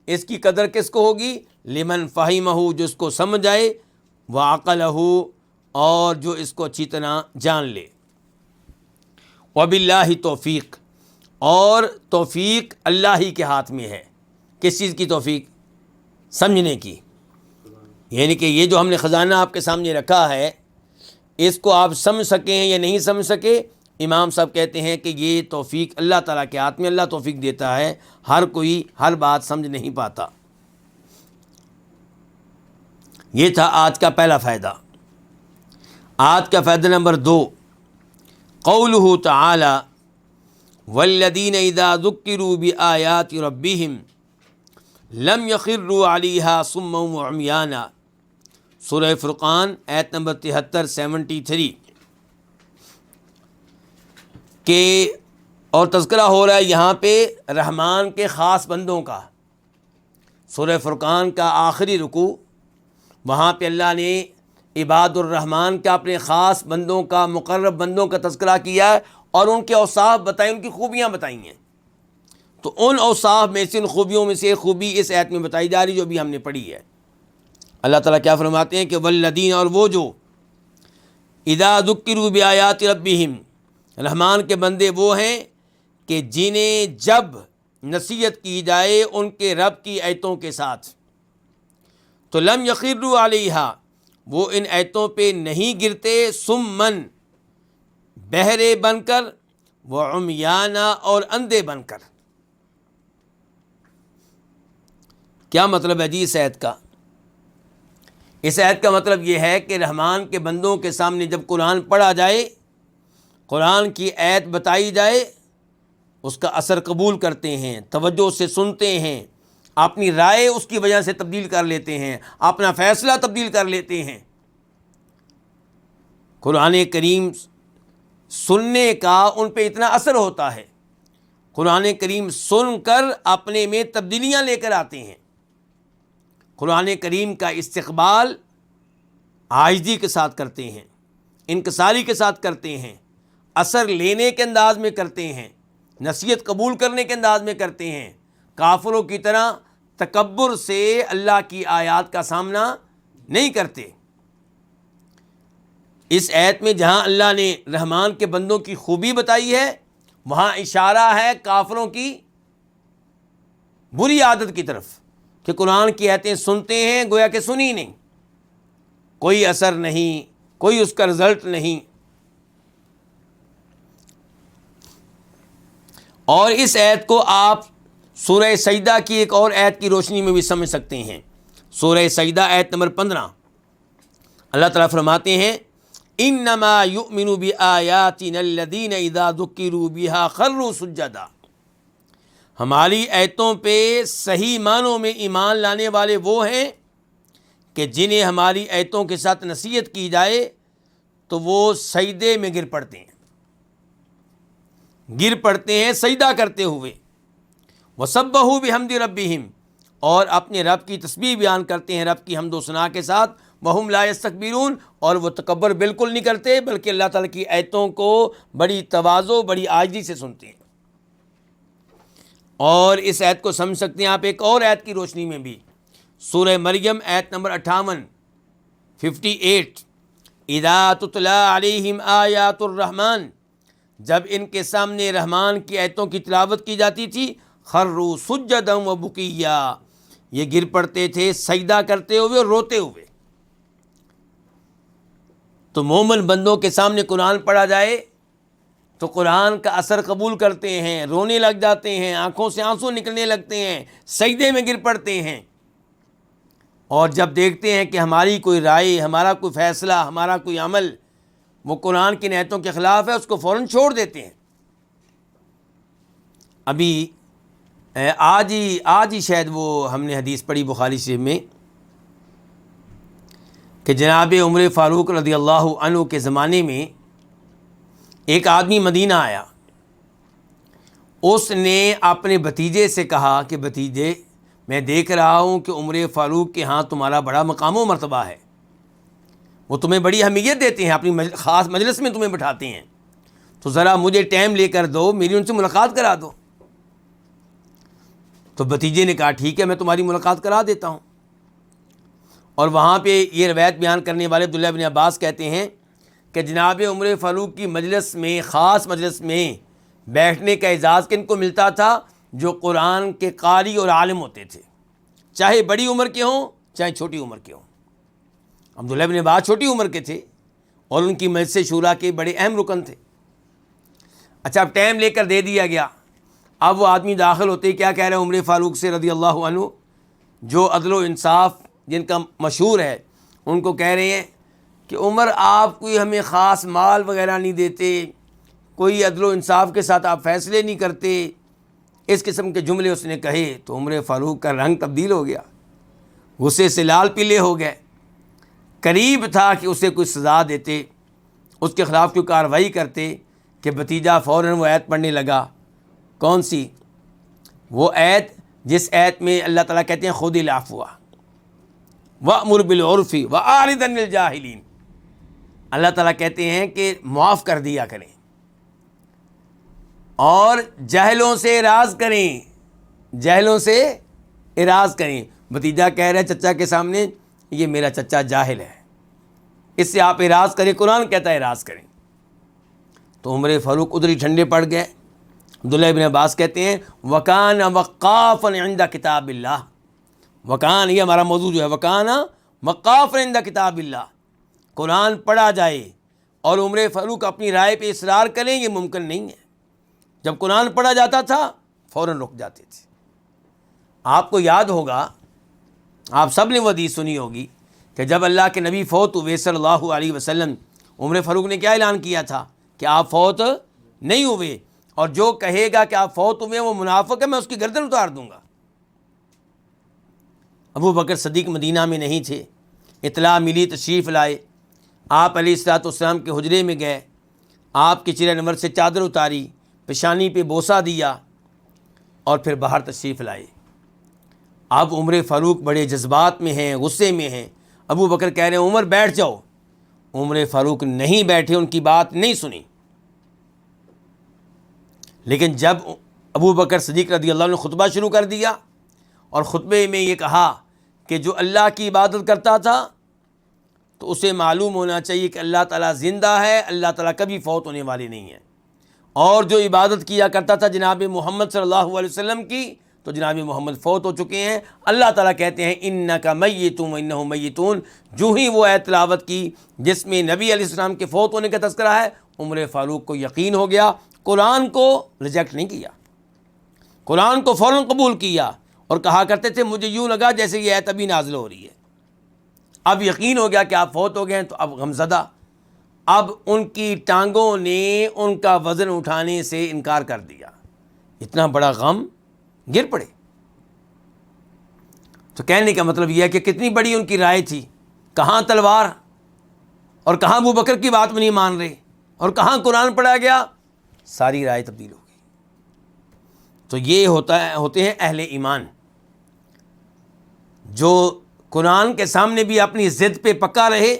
اس کی قدر کس کو ہوگی؟ لمن فہمہ، جو اس کو سمجھ آئے، وعقلہ، اور جو اس کو اچھی طرح جان لے. وباللہ توفیق، اور توفیق اللہ ہی کے ہاتھ میں ہے. کس چیز کی توفیق؟ سمجھنے کی. یعنی کہ یہ جو ہم نے خزانہ آپ کے سامنے رکھا ہے، اس کو آپ سمجھ سکیں یا نہیں سمجھ سکے، امام صاحب کہتے ہیں کہ یہ توفیق اللہ تعالیٰ کے ہاتھ میں، اللہ توفیق دیتا ہے، ہر کوئی ہر بات سمجھ نہیں پاتا. یہ تھا آج کا پہلا فائدہ. آج کا فائدہ نمبر 2، قولہ تعالی والذین اذا ذکروا بآیات ربہم لم یخروا علیہا صما وعمیانا، سورہ فرقان آیت نمبر 73 کہ اور تذکرہ ہو رہا ہے یہاں پہ رحمان کے خاص بندوں کا۔ سورہ فرقان کا آخری رکوع، وہاں پہ اللہ نے عباد الرحمن کا، اپنے خاص بندوں کا، مقرب بندوں کا تذکرہ کیا ہے اور ان کے اوصاف بتائیں، ان کی خوبیاں بتائی ہیں۔ تو ان اوصاف میں سے، ان خوبیوں میں سے ایک خوبی اس آیت میں بتائی جا رہی جو ابھی ہم نے پڑھی ہے۔ اللہ تعالیٰ کیا فرماتے ہیں کہ والذین، اور وہ جو اذا ذکروا بآیات ربہم، رحمان کے بندے وہ ہیں کہ جنہیں جب نصیحت کی جائے ان کے رب کی آیتوں کے ساتھ، تو لم یخروا علیہا، وہ ان آیتوں پہ نہیں گرتے، سمن، بہرے بن کر، وعمیانا، اور اندھے بن کر۔ کیا مطلب ہے جی اس آیت کا؟ اس آیت کا مطلب یہ ہے کہ رحمان کے بندوں کے سامنے جب قرآن پڑھا جائے، قرآن کی آیت بتائی جائے، اس کا اثر قبول کرتے ہیں، توجہ سے سنتے ہیں، اپنی رائے اس کی وجہ سے تبدیل کر لیتے ہیں، اپنا فیصلہ تبدیل کر لیتے ہیں۔ قرآن کریم سننے کا ان پہ اتنا اثر ہوتا ہے، قرآن کریم سن کر اپنے میں تبدیلیاں لے کر آتے ہیں۔ قرآن کریم کا استقبال عاجزی کے ساتھ کرتے ہیں، انکساری کے ساتھ کرتے ہیں، اثر لینے کے انداز میں کرتے ہیں، نصیحت قبول کرنے کے انداز میں کرتے ہیں، کافروں کی طرح تکبر سے اللہ کی آیات کا سامنا نہیں کرتے۔ اس آیت میں جہاں اللہ نے رحمان کے بندوں کی خوبی بتائی ہے، وہاں اشارہ ہے کافروں کی بری عادت کی طرف کہ قرآن کی آیتیں سنتے ہیں گویا کہ سنی نہیں، کوئی اثر نہیں، کوئی اس کا رزلٹ نہیں۔ اور اس آیت کو آپ سورہ سجدہ کی ایک اور آیت کی روشنی میں بھی سمجھ سکتے ہیں۔ سورہ سجدہ آیت نمبر 15، اللہ تعالیٰ فرماتے ہیں انما یؤمن بآیاتنا الذین اذا ذکروا بها خروا سجدا، ہماری آیتوں پہ صحیح معنوں میں ایمان لانے والے وہ ہیں کہ جنہیں ہماری آیتوں کے ساتھ نصیحت کی جائے تو وہ سجدے میں گر پڑتے ہیں، سجدہ کرتے ہوئے، وسبحوا بحمد ربہم، اور اپنے رب کی تسبیح بیان کرتے ہیں رب کی حمد و ثنا کے ساتھ، وہم لا یستکبرون، اور وہ تکبر بالکل نہیں کرتے بلکہ اللہ تعالیٰ کی آیتوں کو بڑی تواضع، بڑی عاجزی سے سنتے ہیں۔ اور اس آیت کو سمجھ سکتے ہیں آپ ایک اور آیت کی روشنی میں بھی، سورہ مریم آیت نمبر 58 اذا تتلی علیہم آیات الرحمن، جب ان کے سامنے رحمان کی آیتوں کی تلاوت کی جاتی تھی، خروا سجدا وبکیا، یہ گر پڑتے تھے سجدہ کرتے ہوئے اور روتے ہوئے۔ تو مومن بندوں کے سامنے قرآن پڑھا جائے تو قرآن کا اثر قبول کرتے ہیں، رونے لگ جاتے ہیں، آنکھوں سے آنسو نکلنے لگتے ہیں، سجدے میں گر پڑتے ہیں، اور جب دیکھتے ہیں کہ ہماری کوئی رائے، ہمارا کوئی فیصلہ، ہمارا کوئی عمل وہ قرآن کی آیتوں کے خلاف ہے، اس کو فوراً چھوڑ دیتے ہیں۔ ابھی آج ہی شاید وہ ہم نے حدیث پڑھی بخاری شریف میں کہ جناب عمر فاروق رضی اللہ عنہ کے زمانے میں ایک آدمی مدینہ آیا، اس نے اپنے بھتیجے سے کہا کہ بھتیجے، میں دیکھ رہا ہوں کہ عمر فاروق کے ہاں تمہارا بڑا مقام و مرتبہ ہے، وہ تمہیں بڑی اہمیت دیتے ہیں، اپنی خاص مجلس میں تمہیں بٹھاتے ہیں، تو ذرا مجھے ٹائم لے کر دو، میری ان سے ملاقات کرا دو۔ تو بھتیجے نے کہا ٹھیک ہے، میں تمہاری ملاقات کرا دیتا ہوں۔ اور وہاں پہ یہ روایت بیان کرنے والے عبداللہ بن عباس کہتے ہیں کہ جناب عمر فاروق کی مجلس میں، خاص مجلس میں بیٹھنے کا اعزاز کن کو ملتا تھا؟ جو قرآن کے قاری اور عالم ہوتے تھے، چاہے بڑی عمر کے ہوں چاہے چھوٹی عمر کے ہوں۔ عبداللہ بن عباس چھوٹی عمر کے تھے اور ان کی مجلس شورا کے بڑے اہم رکن تھے۔ اچھا، اب ٹائم لے کر دے دیا گیا، اب وہ آدمی داخل ہوتے ہی کیا کہہ رہے ہیں عمر فاروق سے رضی اللہ عنہ، جو عدل و انصاف جن کا مشہور ہے، ان کو کہہ رہے ہیں کہ عمر آپ کوئی ہمیں خاص مال وغیرہ نہیں دیتے، کوئی عدل و انصاف کے ساتھ آپ فیصلے نہیں کرتے، اس قسم کے جملے اس نے کہے تو عمر فاروق کا رنگ تبدیل ہو گیا، غصے سے لال پیلے ہو گئے۔ قریب تھا کہ اسے کوئی سزا دیتے، اس کے خلاف کوئی کارروائی کرتے کہ بھتیجا فوراً وہ آیت پڑھنے لگا۔ کون سی؟ وہ آیت جس آیت میں اللہ تعالیٰ کہتے ہیں خذ العفو وأمر بالعرف وأعرض عن الجاہلین۔ اللہ تعالیٰ کہتے ہیں کہ معاف کر دیا کریں اور جاہلوں سے اعراض کریں، جاہلوں سے اعراض کریں۔ بھتیجا کہہ رہا ہے چچا کے سامنے یہ میرا چچا جاہل ہے، اس سے آپ اعراض کریں، قرآن کہتا ہے اعراض کریں۔ تو عمر فاروق ادھر ہی ٹھنڈے پڑ گئے۔ عبداللہ ابن عباس کہتے ہیں وَكَانَ وَقَّافًا عِنْدَ کتاب اللہ، وکان یہ ہمارا موضوع جو ہے، وکان وقافًا عند کتاب اللہ، قرآن پڑھا جائے اور عمر فاروق اپنی رائے پہ اصرار کریں، یہ ممکن نہیں ہے۔ جب قرآن پڑھا جاتا تھا فوراً رک جاتے تھے۔ آپ کو یاد ہوگا، آپ سب نے وہ حدیث سنی ہوگی کہ جب اللہ کے نبی فوت ہوئے صلی اللہ علیہ وسلم، عمر فاروق نے کیا اعلان کیا تھا کہ آپ فوت نہیں ہوئے، اور جو کہے گا کہ آپ فوت ہوئے وہ منافق ہے، میں اس کی گردن اتار دوں گا۔ ابو بکر صدیق مدینہ میں نہیں تھے، اطلاع ملی، تشریف لائے، آپ علیہ الصلوۃ والسلام کے حجرے میں گئے، آپ کے چہرہ انور سے چادر اتاری، پیشانی پہ بوسہ دیا اور پھر باہر تشریف لائے۔ اب عمر فاروق بڑے جذبات میں ہیں، غصے میں ہیں۔ ابو بکر کہہ رہے ہیں عمر بیٹھ جاؤ، عمر فاروق نہیں بیٹھے، ان کی بات نہیں سنی۔ لیکن جب ابو بکر صدیق رضی اللہ عنہ نے خطبہ شروع کر دیا اور خطبے میں یہ کہا کہ جو اللہ کی عبادت کرتا تھا تو اسے معلوم ہونا چاہیے کہ اللہ تعالیٰ زندہ ہے، اللہ تعالیٰ کبھی فوت ہونے والے نہیں ہیں، اور جو عبادت کیا کرتا تھا جناب محمد صلی اللہ علیہ وسلم کی تو جناب محمد فوت ہو چکے ہیں۔ اللہ تعالیٰ کہتے ہیں انک میت وانہم میتون۔ جو ہی وہ آیت تلاوت کی جس میں نبی علیہ السلام کے فوت ہونے کا تذکرہ ہے، عمر فاروق کو یقین ہو گیا، قرآن کو ریجیکٹ نہیں کیا، قرآن کو فوراً قبول کیا اور کہا کرتے تھے مجھے یوں لگا جیسے یہ آیت ابھی نازل ہو رہی ہے۔ اب یقین ہو گیا کہ آپ فوت ہو گئے ہیں تو اب غمزدہ، اب ان کی ٹانگوں نے ان کا وزن اٹھانے سے انکار کر دیا، اتنا بڑا غم گر پڑے۔ تو کہنے کا مطلب یہ ہے کہ کتنی بڑی ان کی رائے تھی، کہاں تلوار اور کہاں ابو بکر کی بات میں نہیں مان رہے اور کہاں قرآن پڑھا گیا، ساری رائے تبدیل ہو گئی۔ تو یہ ہوتے ہیں اہل ایمان، جو قرآن کے سامنے بھی اپنی ضد پہ پکا رہے،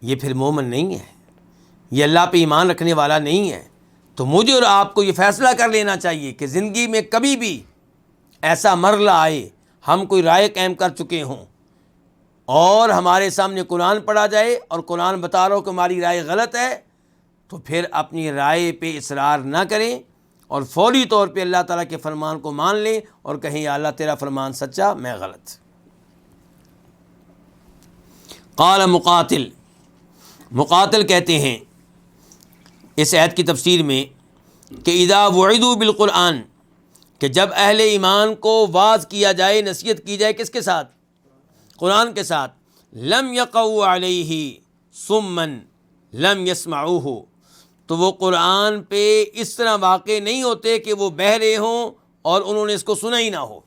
یہ پھر مومن نہیں ہے، یہ اللہ پہ ایمان رکھنے والا نہیں ہے۔ تو مجھے اور آپ کو یہ فیصلہ کر لینا چاہیے کہ زندگی میں کبھی بھی ایسا مرحلہ آئے، ہم کوئی رائے قائم کر چکے ہوں اور ہمارے سامنے قرآن پڑھا جائے اور قرآن بتا رہا ہو کہ ہماری رائے غلط ہے، تو پھر اپنی رائے پہ اصرار نہ کریں اور فوری طور پہ اللہ تعالیٰ کے فرمان کو مان لیں اور کہیں یا اللہ تیرا فرمان سچا، میں غلط۔ قال مقاتل کہتے ہیں اس آیت کی تفسیر میں کہ اذا وعدوا بالقرآن، کہ جب اہل ایمان کو واعظ کیا جائے، نصیحت کی جائے، کس کے ساتھ؟ قرآن کے ساتھ، لم یقعوا علیہ صما لم یسمعوہ، تو وہ قرآن پہ اس طرح واقع نہیں ہوتے کہ وہ بہرے ہوں اور انہوں نے اس کو سنا ہی نہ ہو،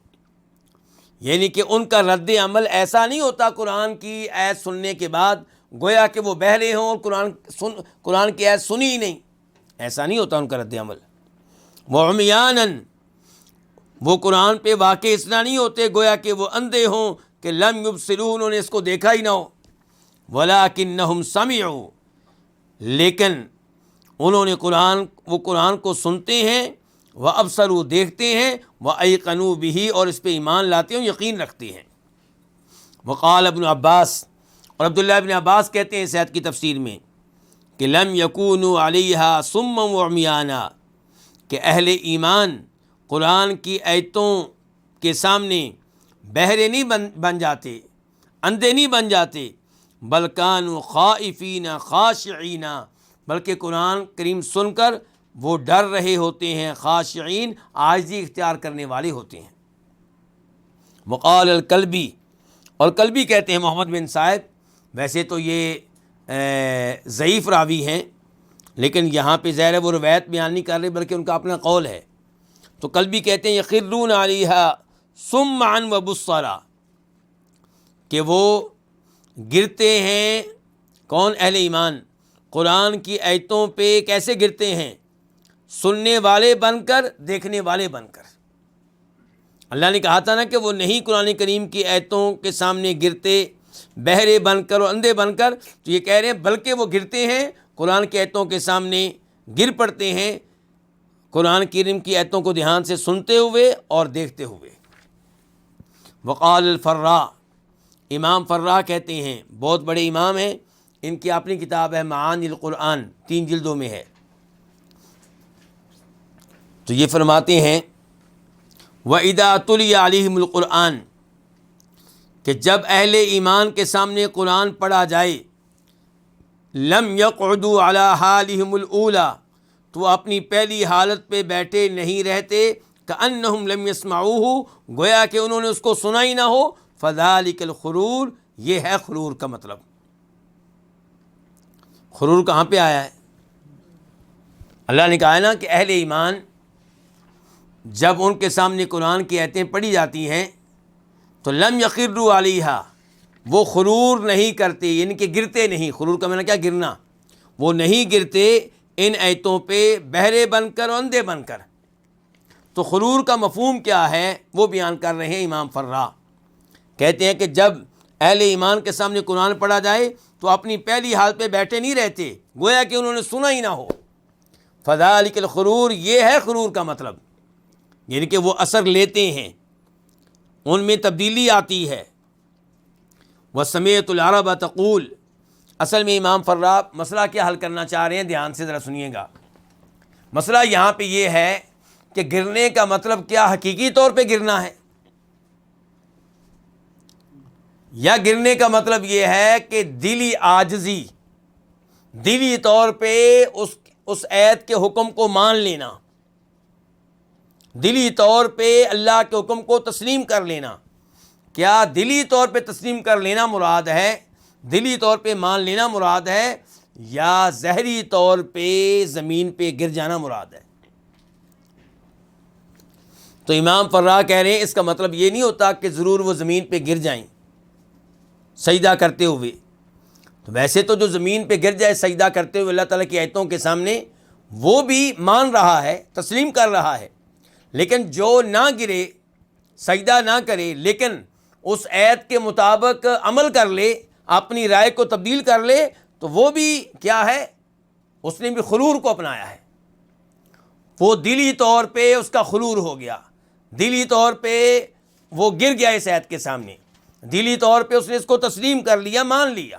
یعنی کہ ان کا رد عمل ایسا نہیں ہوتا قرآن کی آیت سننے کے بعد گویا کہ وہ بہرے ہوں اور قرآن کی آیت سنی ہی نہیں، ایسا نہیں ہوتا ان کا رد عمل۔ وعمیاناً، وہ قرآن پہ واقع اس طرح نہیں ہوتے گویا کہ وہ اندھے ہوں کہ لم یبصروا، انہوں نے اس کو دیکھا ہی نہ ہو، ولکنہم سمعوا، لیکن انہوں نے قرآن کو سنتے ہیں، وابصروا، دیکھتے ہیں، وایقنوا بہ، اور اس پہ ایمان لاتے ہیں، یقین رکھتے ہیں۔ وقال ابن عباس، اور عبداللہ ابن عباس کہتے ہیں اس آیت کی تفسیر میں کہ لم یکونوا علیہا صما وعمیانا، کہ اہل ایمان قرآن کی آیتوں کے سامنے بہرے نہیں بن جاتے، اندھے نہیں بن جاتے، بل کانوا خائفین خاشعین، بلکہ قرآن کریم سن کر وہ ڈر رہے ہوتے ہیں، خاشعین، عاجزی اختیار کرنے والے ہوتے ہیں۔ وقال الکلبی، اور کلبی کہتے ہیں محمد بن صائب، ویسے تو یہ ضعیف راوی ہیں، لیکن یہاں پہ ظاہر ہے وہ روایت بیان نہیں کر رہے بلکہ ان کا اپنا قول ہے. تو کل بھی کہتے ہیں یخرون علیہا صمعا وبصرا، کہ وہ گرتے ہیں. کون؟ اہل ایمان. قرآن کی آیتوں پہ کیسے گرتے ہیں؟ سننے والے بن کر، دیکھنے والے بن کر. اللہ نے کہا تھا نا کہ وہ نہیں قرآن کریم کی آیتوں کے سامنے گرتے بہرے بن کر اور اندھے بن کر. تو یہ کہہ رہے ہیں بلکہ وہ گرتے ہیں قرآن کی آیتوں کے سامنے، گر پڑتے ہیں قرآن کریم کی آیتوں کو دھیان سے سنتے ہوئے اور دیکھتے ہوئے. وقال الفراء، امام فراء کہتے ہیں، بہت بڑے امام ہیں، ان کی اپنی کتاب ہے معانی القرآن، 3 جلدوں میں ہے. تو یہ فرماتے ہیں وَإِذَا تُلِيَ عَلَيْهِمُ الْقُرْآنُ، کہ جب اہل ایمان کے سامنے قرآن پڑھا جائے، لم يقعدوا على حالهم الأولى، تو اپنی پہلی حالت پہ بیٹھے نہیں رہتے، كأنهم لم يسمعوه، گویا کہ انہوں نے اس کو سنا ہی نہ ہو. فذلك الخرور، یہ ہے خرور کا مطلب. خرور کہاں پہ آیا ہے؟ اللہ نے کہا ہے نا کہ اہل ایمان جب ان کے سامنے قرآن کی آیتیں پڑھی جاتی ہیں تو لم یخروا علیہا، وہ خرور نہیں کرتے، یعنی کہ گرتے نہیں. خرور کا معنی کیا؟ گرنا. وہ نہیں گرتے ان آیتوں پہ بہرے بن کر اور اندھے بن کر. تو خرور کا مفہوم کیا ہے وہ بیان کر رہے ہیں امام فراء. کہتے ہیں کہ جب اہل ایمان کے سامنے قرآن پڑھا جائے تو اپنی پہلی حالت پہ بیٹھے نہیں رہتے، گویا کہ انہوں نے سنا ہی نہ ہو. فذلک الخرور، یہ ہے خرور کا مطلب، یعنی کہ وہ اثر لیتے ہیں، ان میں تبدیلی آتی ہے. وَسَمِعْتُ الْعَرَبَ تَقُولُ، اصل میں امام فراء مسئلہ کیا حل کرنا چاہ رہے ہیں، دھیان سے ذرا سنیے گا. مسئلہ یہاں پہ یہ ہے کہ گرنے کا مطلب کیا حقیقی طور پہ گرنا ہے، یا گرنے کا مطلب یہ ہے کہ دلی عاجزی، دلی طور پہ اس آیت کے حکم کو مان لینا، دلی طور پہ اللہ کے حکم کو تسلیم کر لینا. کیا دلی طور پہ تسلیم کر لینا مراد ہے، دلی طور پہ مان لینا مراد ہے، یا ظاہری طور پہ زمین پہ گر جانا مراد ہے؟ تو امام فراء کہہ رہے ہیں اس کا مطلب یہ نہیں ہوتا کہ ضرور وہ زمین پہ گر جائیں سجدہ کرتے ہوئے. تو ویسے تو جو زمین پہ گر جائے سجدہ کرتے ہوئے اللہ تعالیٰ کی آیتوں کے سامنے، وہ بھی مان رہا ہے، تسلیم کر رہا ہے. لیکن جو نہ گرے، سجدہ نہ کرے، لیکن اس آیت کے مطابق عمل کر لے، اپنی رائے کو تبدیل کر لے، تو وہ بھی کیا ہے؟ اس نے بھی خرور کو اپنایا ہے. وہ دلی طور پہ اس کا خرور ہو گیا، دلی طور پہ وہ گر گیا اس آیت کے سامنے، دلی طور پہ اس نے اس کو تسلیم کر لیا، مان لیا،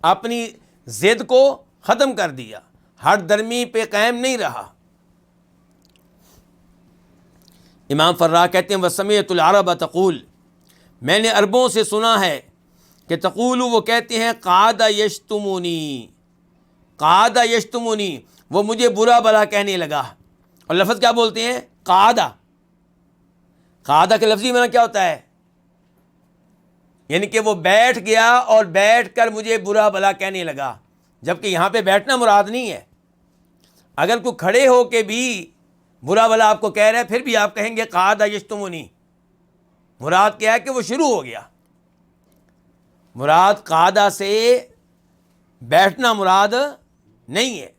اپنی ضد کو ختم کر دیا، ہٹ درمی پہ قائم نہیں رہا. امام فراء کہتے ہیں وَسَمِعْتُ الْعَرَبَ تَقُولُ، میں نے عربوں سے سنا ہے کہ تقول، وہ کہتے ہیں قعد یشتمونی، قعد یشتمونی، وہ مجھے برا بھلا کہنے لگا. اور لفظ کیا بولتے ہیں؟ قعدہ. قعدہ کا لفظی معنی کیا ہوتا ہے؟ یعنی کہ وہ بیٹھ گیا اور بیٹھ کر مجھے برا بھلا کہنے لگا، جبکہ یہاں پہ بیٹھنا مراد نہیں ہے. اگر کوئی کھڑے ہو کے بھی برا بھلا آپ کو کہہ رہا ہے پھر بھی آپ کہیں گے قعد یشتمونی. مراد کیا ہے کہ وہ شروع ہو گیا. مراد قعدہ سے بیٹھنا مراد نہیں ہے.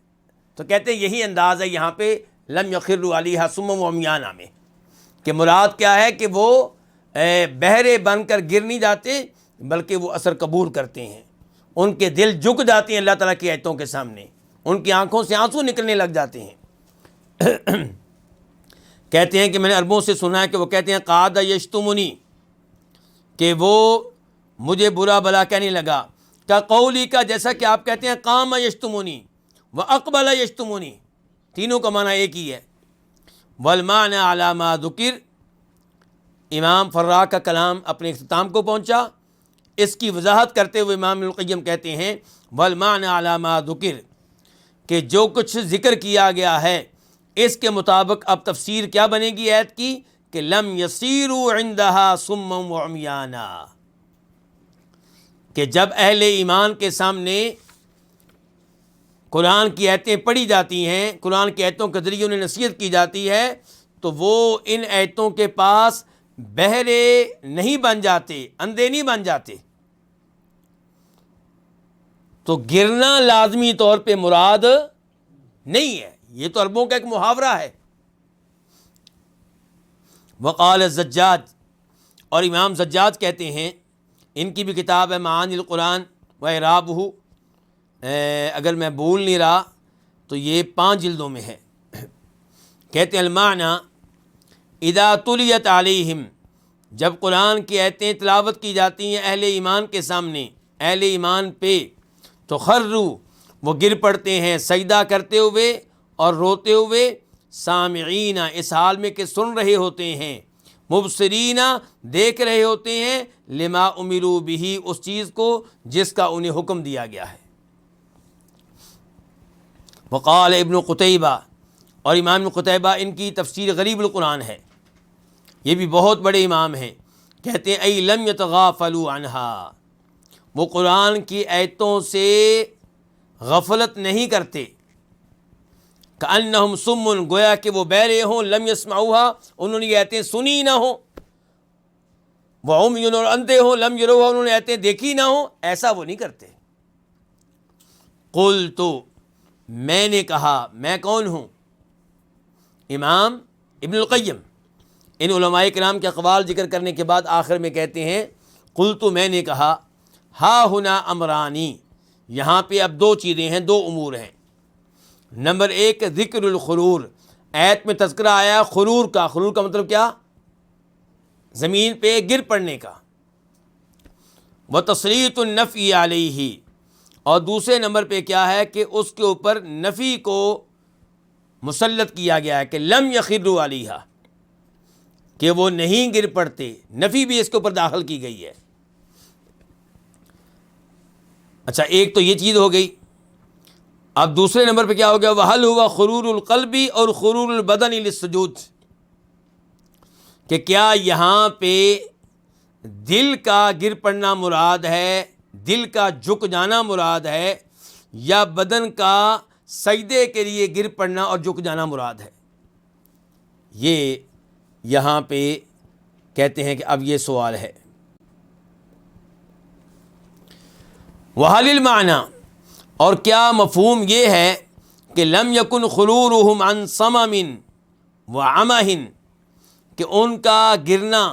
تو کہتے ہیں یہی انداز ہے یہاں پہ لم یخروا علیہا صما وعمیانا میں، کہ مراد کیا ہے کہ وہ بہرے بن کر گر نہیں جاتے بلکہ وہ اثر قبول کرتے ہیں، ان کے دل جھک جاتے ہیں اللہ تعالیٰ کی آیتوں کے سامنے، ان کی آنکھوں سے آنسو نکلنے لگ جاتے ہیں. کہتے ہیں کہ میں نے عربوں سے سنا ہے کہ وہ کہتے ہیں قعد یشتمونی، کہ وہ مجھے برا بھلا کہنے لگا. کا قولی کا، جیسا کہ آپ کہتے ہیں قام یشتمونی و اقبل یشتمونی، تینوں کا معنی ایک ہی ہے. والمعنی علی ما ذکر، امام فراء کا کلام اپنے اختتام کو پہنچا. اس کی وضاحت کرتے ہوئے امام ابن القیم کہتے ہیں والمعنی علی ما ذکر، کہ جو کچھ ذکر کیا گیا ہے اس کے مطابق اب تفسیر کیا بنے گی آیت کی، کہ لم یسیروا عندها صما وعمیانا، کہ جب اہل ایمان کے سامنے قرآن کی آیتیں پڑھی جاتی ہیں، قرآن کی آیتوں کے ذریعے انہیں نصیحت کی جاتی ہے، تو وہ ان آیتوں کے پاس بہرے نہیں بن جاتے، اندھے نہیں بن جاتے۔ تو گرنا لازمی طور پہ مراد نہیں ہے، یہ تو عربوں کا ایک محاورہ ہے۔ وقال الزجاج، اور امام زجاج کہتے ہیں، ان کی بھی کتاب ہے معانی القرآن و اعرابہ، اگر میں بھول نہیں رہا تو یہ 5 جلدوں میں ہے۔ کہتے ہیں المعنی اذا تلیت علیہم، جب قرآن کی آیتیں تلاوت کی جاتی ہیں اہل ایمان کے سامنے، اہل ایمان پہ، تو خروا، وہ گر پڑتے ہیں سجدہ کرتے ہوئے اور روتے ہوئے، سامعین، اس حال میں کہ سن رہے ہوتے ہیں، مبصرین، دیکھ رہے ہوتے ہیں، لما امروا بہ، اس چیز کو جس کا انہیں حکم دیا گیا ہے۔ وقال ابن قتیبہ، اور امام ابن قتیبہ، ان کی تفسیر غریب القرآن ہے، یہ بھی بہت بڑے امام ہیں، کہتے ہیں ای لم یتغافلوا عنہا، وہ قرآن کی آیتوں سے غفلت نہیں کرتے، کأنہم صم، گویا کہ وہ بہرے ہوں، لم یسمعوها، انہوں نے یہ آیتیں سنی نہ ہوں، وعمی، اور اندھے ہوں، لم یروها، انہوں نے آیتیں دیکھی نہ ہوں، ایسا وہ نہیں کرتے۔ قلت، میں نے کہا، میں کون ہوں؟ امام ابن القیم ان علماء کرام کے اقوال ذکر کرنے کے بعد آخر میں کہتے ہیں قلت، میں نے کہا، ہا ہنا امرانی، یہاں پہ اب 2 چیزیں ہیں، 2 امور ہیں۔ نمبر 1 ذکر الخرور، آیت میں تذکرہ آیا خرور کا، خرور کا مطلب کیا؟ زمین پہ گر پڑنے کا۔ وتصریۃ النفی علیہ، اور دوسرے نمبر پہ کیا ہے کہ اس کے اوپر نفی کو مسلط کیا گیا ہے کہ لم یخروا علیہا، کہ وہ نہیں گر پڑتے، نفی بھی اس کے اوپر داخل کی گئی ہے۔ اچھا، ایک تو یہ چیز ہو گئی۔ اب دوسرے نمبر پہ کیا ہو گیا؟ وَهَلْ هُوَ خُرُورُ الْقَلْبِ اور خُرُورُ الْبَدَنِ لِلسُّجُودِ، کہ کیا یہاں پہ دل کا گر پڑنا مراد ہے، دل کا جھک جانا مراد ہے، یا بدن کا سجدے کے لیے گر پڑنا اور جھک جانا مراد ہے؟ یہ یہاں پہ کہتے ہیں کہ اب یہ سوال ہے۔ وَهَلِ الْمَعْنَى، اور کیا مفہوم یہ ہے کہ لم یکن خرورہم عن صمم وعمہ، کہ ان کا گرنا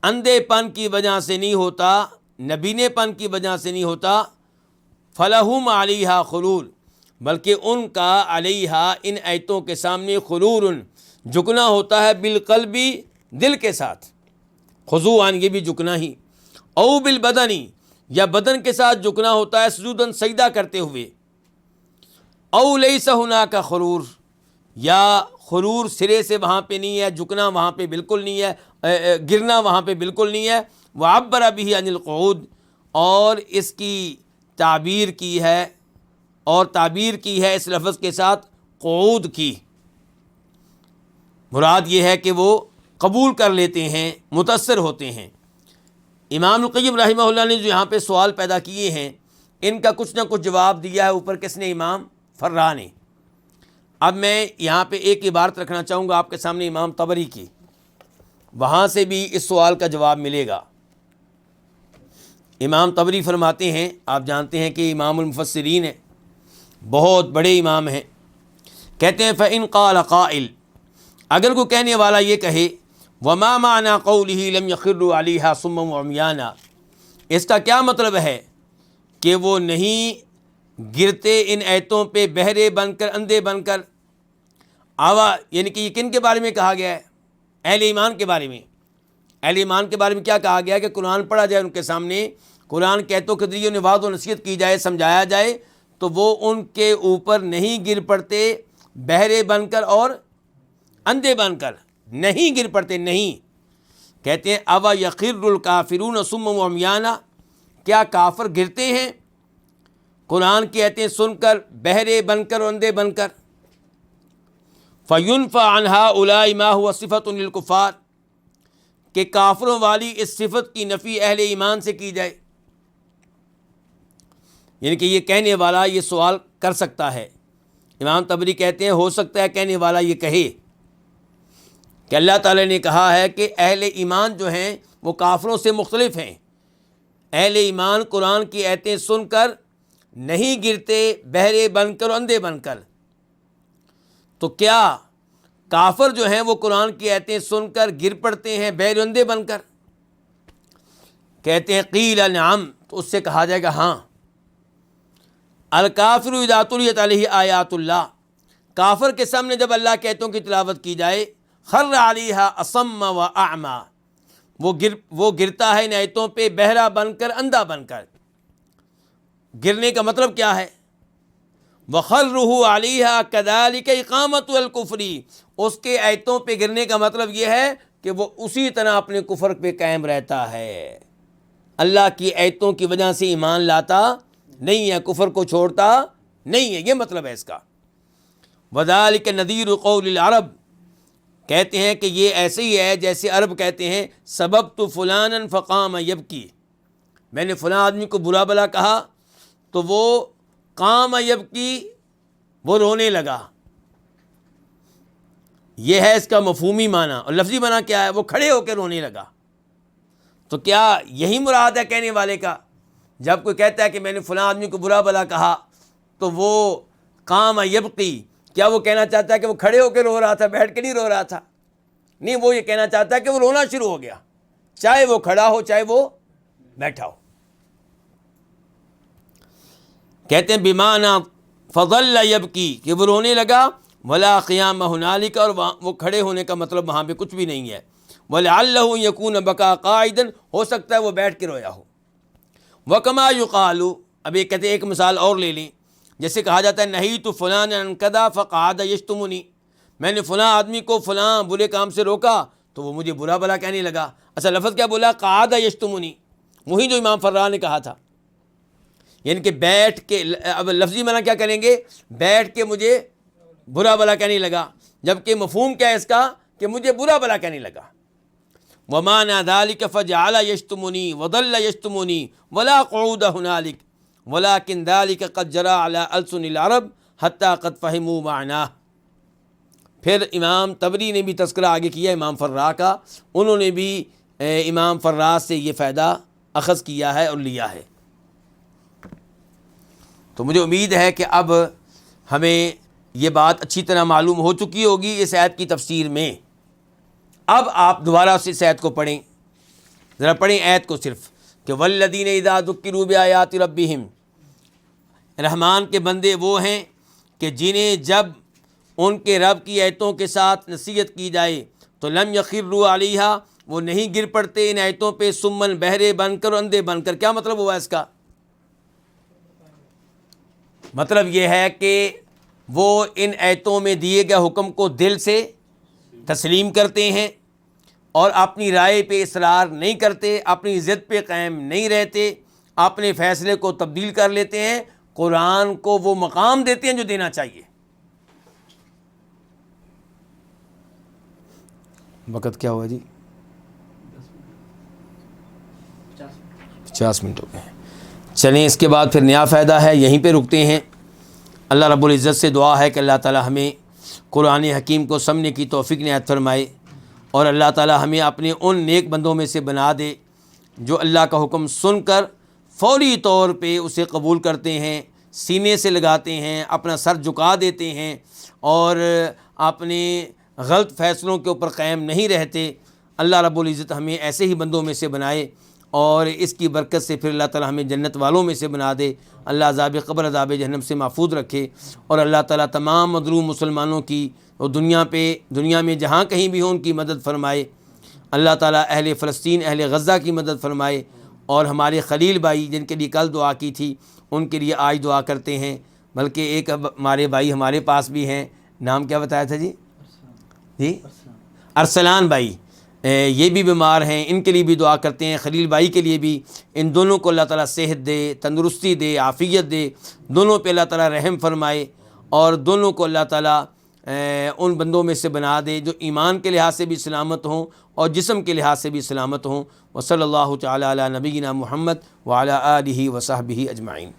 اندھے پن کی وجہ سے نہیں ہوتا، نبینے پن کی وجہ سے نہیں ہوتا، فلہم علیہا خرور، بلکہ ان کا علیہا ان آیتوں کے سامنے خرور، جھکنا ہوتا ہے، بالقلبی، دل کے ساتھ، خضوعاً، یہ بھی جھکنا ہی، او بالبدنی، یا بدن کے ساتھ جھکنا ہوتا ہے، سجوداً، سجدہ کرتے ہوئے، او لیس ہناک خرور، یا خرور سرے سے وہاں پہ نہیں ہے، جھکنا وہاں پہ بالکل نہیں ہے، گرنا وہاں پہ بالکل نہیں ہے۔ وعبر به عن القعود، اور اس کی تعبیر کی ہے، اور تعبیر کی ہے اس لفظ کے ساتھ قعود کی، مراد یہ ہے کہ وہ قبول کر لیتے ہیں، متاثر ہوتے ہیں۔ امام القیم رحمہ اللہ نے جو یہاں پہ سوال پیدا کیے ہیں، ان کا کچھ نہ کچھ جواب دیا ہے اوپر، کس نے؟ امام فرا نے۔ اب میں یہاں پہ ایک عبارت رکھنا چاہوں گا آپ کے سامنے، امام طبری کی، وہاں سے بھی اس سوال کا جواب ملے گا۔ امام طبری فرماتے ہیں، آپ جانتے ہیں کہ امام المفسرین ہیں، بہت بڑے امام ہیں، کہتے ہیں فَإِنْ قَالَ قَائِلٌ، اگر کوئی کہنے والا یہ کہے وَمَا مَعْنَى قَوْلِهِ لَمْ يَخِرُّوا عَلَيْهَا صُمًّا وَعُمْيَانًا، اس کا کیا مطلب ہے کہ وہ نہیں گرتے ان آیتوں پہ بہرے بن کر، اندھے بن کر؟ آوا، یعنی کہ یہ کن کے بارے میں کہا گیا ہے؟ اہل ایمان کے بارے میں۔ اہل ایمان کے بارے میں کیا کہا گیا کہ قرآن پڑھا جائے ان کے سامنے، قرآن کے آیتوں کے ذریعے انہیں وعظ و نصیحت کی جائے، سمجھایا جائے، تو وہ ان کے اوپر نہیں گر پڑتے، بہرے بن کر اور اندھے بن کر نہیں گر پڑتے، نہیں۔ کہتے ہیں اوا یخر الکافرون صما وعمیانا، کیا کافر گرتے ہیں قرآن کی آیتیں سن کر بہرے بن کر اور اندھے بن کر؟ فینفی عن ہؤلاء ما هو صفۃ للکفار، کہ کافروں والی اس صفت کی نفی اہل ایمان سے کی جائے، یعنی کہ یہ کہنے والا یہ سوال کر سکتا ہے۔ امام طبری کہتے ہیں ہو سکتا ہے کہنے والا یہ کہے کہ اللہ تعالیٰ نے کہا ہے کہ اہل ایمان جو ہیں وہ کافروں سے مختلف ہیں، اہل ایمان قرآن کی آیتیں سن کر نہیں گرتے بہرے بن کر اندھے بن کر، تو کیا کافر جو ہیں وہ قرآن کی آیتیں سن کر گر پڑتے ہیں بہرے اندھے بن کر؟ کہتے ہیں قیل نعم، تو اس سے کہا جائے گا ہاں۔ الکافر اذا تلیت علیہ آیات اللہ، کافر کے سامنے جب اللہ کی آیتوں کی تلاوت کی جائے، خر علیہا اصم و اعمی، وہ گرتا ہے ان آیتوں پہ بہرا بن کر اندھا بن کر۔ گرنے کا مطلب کیا ہے؟ وَخَرُّهُ عَلَيْهَا كَذَلِكَ اِقَامَةُ الْكُفْرِ، اس کے آیتوں پہ گرنے کا مطلب یہ ہے کہ وہ اسی طرح اپنے کفر پہ قائم رہتا ہے، اللہ کی آیتوں کی وجہ سے ایمان لاتا نہیں ہے، کفر کو چھوڑتا نہیں ہے، یہ مطلب ہے اس کا۔ وَذَلِكَ نَذِيرُ قَوْلِ الْعَرَبِ، کہتے ہیں کہ یہ ایسے ہی ہے جیسے عرب کہتے ہیں سببت فلانا فقام یبکی، میں نے فلاں آدمی کو برا بلا کہا تو وہ قام یبکی، وہ رونے لگا۔ یہ ہے اس کا مفہومی معنی، اور لفظی معنی کیا ہے؟ وہ کھڑے ہو کے رونے لگا۔ تو کیا یہی مراد ہے کہنے والے کا؟ جب کوئی کہتا ہے کہ میں نے فلاں آدمی کو برا بلا کہا تو وہ قام یبکی، کیا وہ کہنا چاہتا ہے کہ وہ کھڑے ہو کے رو رہا تھا، بیٹھ کے نہیں رو رہا تھا؟ نہیں، وہ یہ کہنا چاہتا ہے کہ وہ رونا شروع ہو گیا، چاہے وہ کھڑا ہو چاہے وہ بیٹھا ہو۔ کہتے ہیں بمعنی فظل یبکی، کہ وہ رونے لگا، ولا قیام ہنالک، اور وہ کھڑے ہونے کا مطلب وہاں پہ کچھ بھی نہیں ہے۔ ولعلہ یکون بکا قاعدا، ہو سکتا ہے وہ بیٹھ کے رویا ہو۔ وکما یقال، اب یہ کہتے ہیں ایک مثال اور لے لیں، جیسے کہا جاتا ہے نہیت فلانا عن کذا فقعد یشتمنی، میں نے فلاں آدمی کو فلاں برے کام سے روکا تو وہ مجھے برا بلا کہنے لگا۔ اچھا لفظ کیا بولا؟ قعد یشتمنی، وہی جو امام فرا نے کہا تھا، یعنی کہ بیٹھ کے، اب لفظی معنی کیا کریں گے؟ بیٹھ کے مجھے برا بلا کہنے لگا، جبکہ مفہوم کیا ہے اس کا؟ کہ مجھے برا بلا کہنے لگا۔ وَمَعْنَى ذَلِكَ فَجَعَلَ يَشْتُمُنِي وَظَلَّ يَشْتُمُنِي وَلَا قُعُودَ هُنَالِكَ وَلَكِنْ ذَلِكَ قَدْ جَرَى عَلَى أَلْسُنِ الْعَرَبِ حَتَّى قَدْ فَهِمُوا مَعْنَاهُ۔ پھر امام طبری نے بھی تذکرہ آگے کیا امام فرا کا، انہوں نے بھی امام فرا سے یہ فائدہ اخذ کیا ہے اور لیا ہے۔ تو مجھے امید ہے کہ اب ہمیں یہ بات اچھی طرح معلوم ہو چکی ہوگی اس آیت کی تفسیر میں۔ اب آپ دوبارہ سے اس آیت کو پڑھیں، ذرا پڑھیں آیت کو صرف، کہ والذین اذا ذکروا بآیات ربہم، رحمان کے بندے وہ ہیں کہ جنہیں جب ان کے رب کی آیتوں کے ساتھ نصیحت کی جائے تو لم یخروا علیہا، وہ نہیں گر پڑتے ان آیتوں پہ سمن، بہرے بن کر، اندھے بن کر۔ کیا مطلب ہوا اس کا؟ مطلب یہ ہے کہ وہ ان آیتوں میں دیے گئے حکم کو دل سے تسلیم کرتے ہیں اور اپنی رائے پہ اصرار نہیں کرتے، اپنی ضد پہ قائم نہیں رہتے، اپنے فیصلے کو تبدیل کر لیتے ہیں، قرآن کو وہ مقام دیتے ہیں جو دینا چاہیے۔ وقت کیا ہوا جی؟ 50 منٹ ہو گئے ہیں۔ چلیں اس کے بعد پھر نیا فائدہ ہے، یہیں پہ رکتے ہیں۔ اللہ رب العزت سے دعا ہے کہ اللہ تعالی ہمیں قرآن حکیم کو سمجھنے کی توفیق عنایت فرمائے، اور اللہ تعالی ہمیں اپنے ان نیک بندوں میں سے بنا دے جو اللہ کا حکم سن کر فوری طور پہ اسے قبول کرتے ہیں، سینے سے لگاتے ہیں، اپنا سر جھکا دیتے ہیں اور اپنے غلط فیصلوں کے اوپر قائم نہیں رہتے۔ اللہ رب العزت ہمیں ایسے ہی بندوں میں سے بنائے، اور اس کی برکت سے پھر اللہ تعالی ہمیں جنت والوں میں سے بنا دے۔ اللہ عذاب قبر، عذاب جہنم سے محفوظ رکھے، اور اللہ تعالی تمام مظلوم مسلمانوں کی اور دنیا میں جہاں کہیں بھی ہوں ان کی مدد فرمائے۔ اللہ تعالی اہل فلسطین، اہل غزہ کی مدد فرمائے، اور ہمارے خلیل بھائی جن کے لیے کل دعا کی تھی ان کے لیے آج دعا کرتے ہیں، بلکہ ایک ہمارے بھائی ہمارے پاس بھی ہیں، نام کیا بتایا تھا جی ارسلان بھائی، یہ بھی بیمار ہیں، ان کے لیے بھی دعا کرتے ہیں۔ خلیل بھائی کے لیے بھی، ان دونوں کو اللہ تعالیٰ صحت دے، تندرستی دے، عافیت دے، دونوں پہ اللہ تعالیٰ رحم فرمائے، اور دونوں کو اللہ تعالیٰ ان بندوں میں سے بنا دے جو ایمان کے لحاظ سے بھی سلامت ہوں اور جسم کے لحاظ سے بھی سلامت ہوں۔ وصلی اللہ تعالیٰ علی نبینا محمد وعلی آلہ وصحبہ اجمعین۔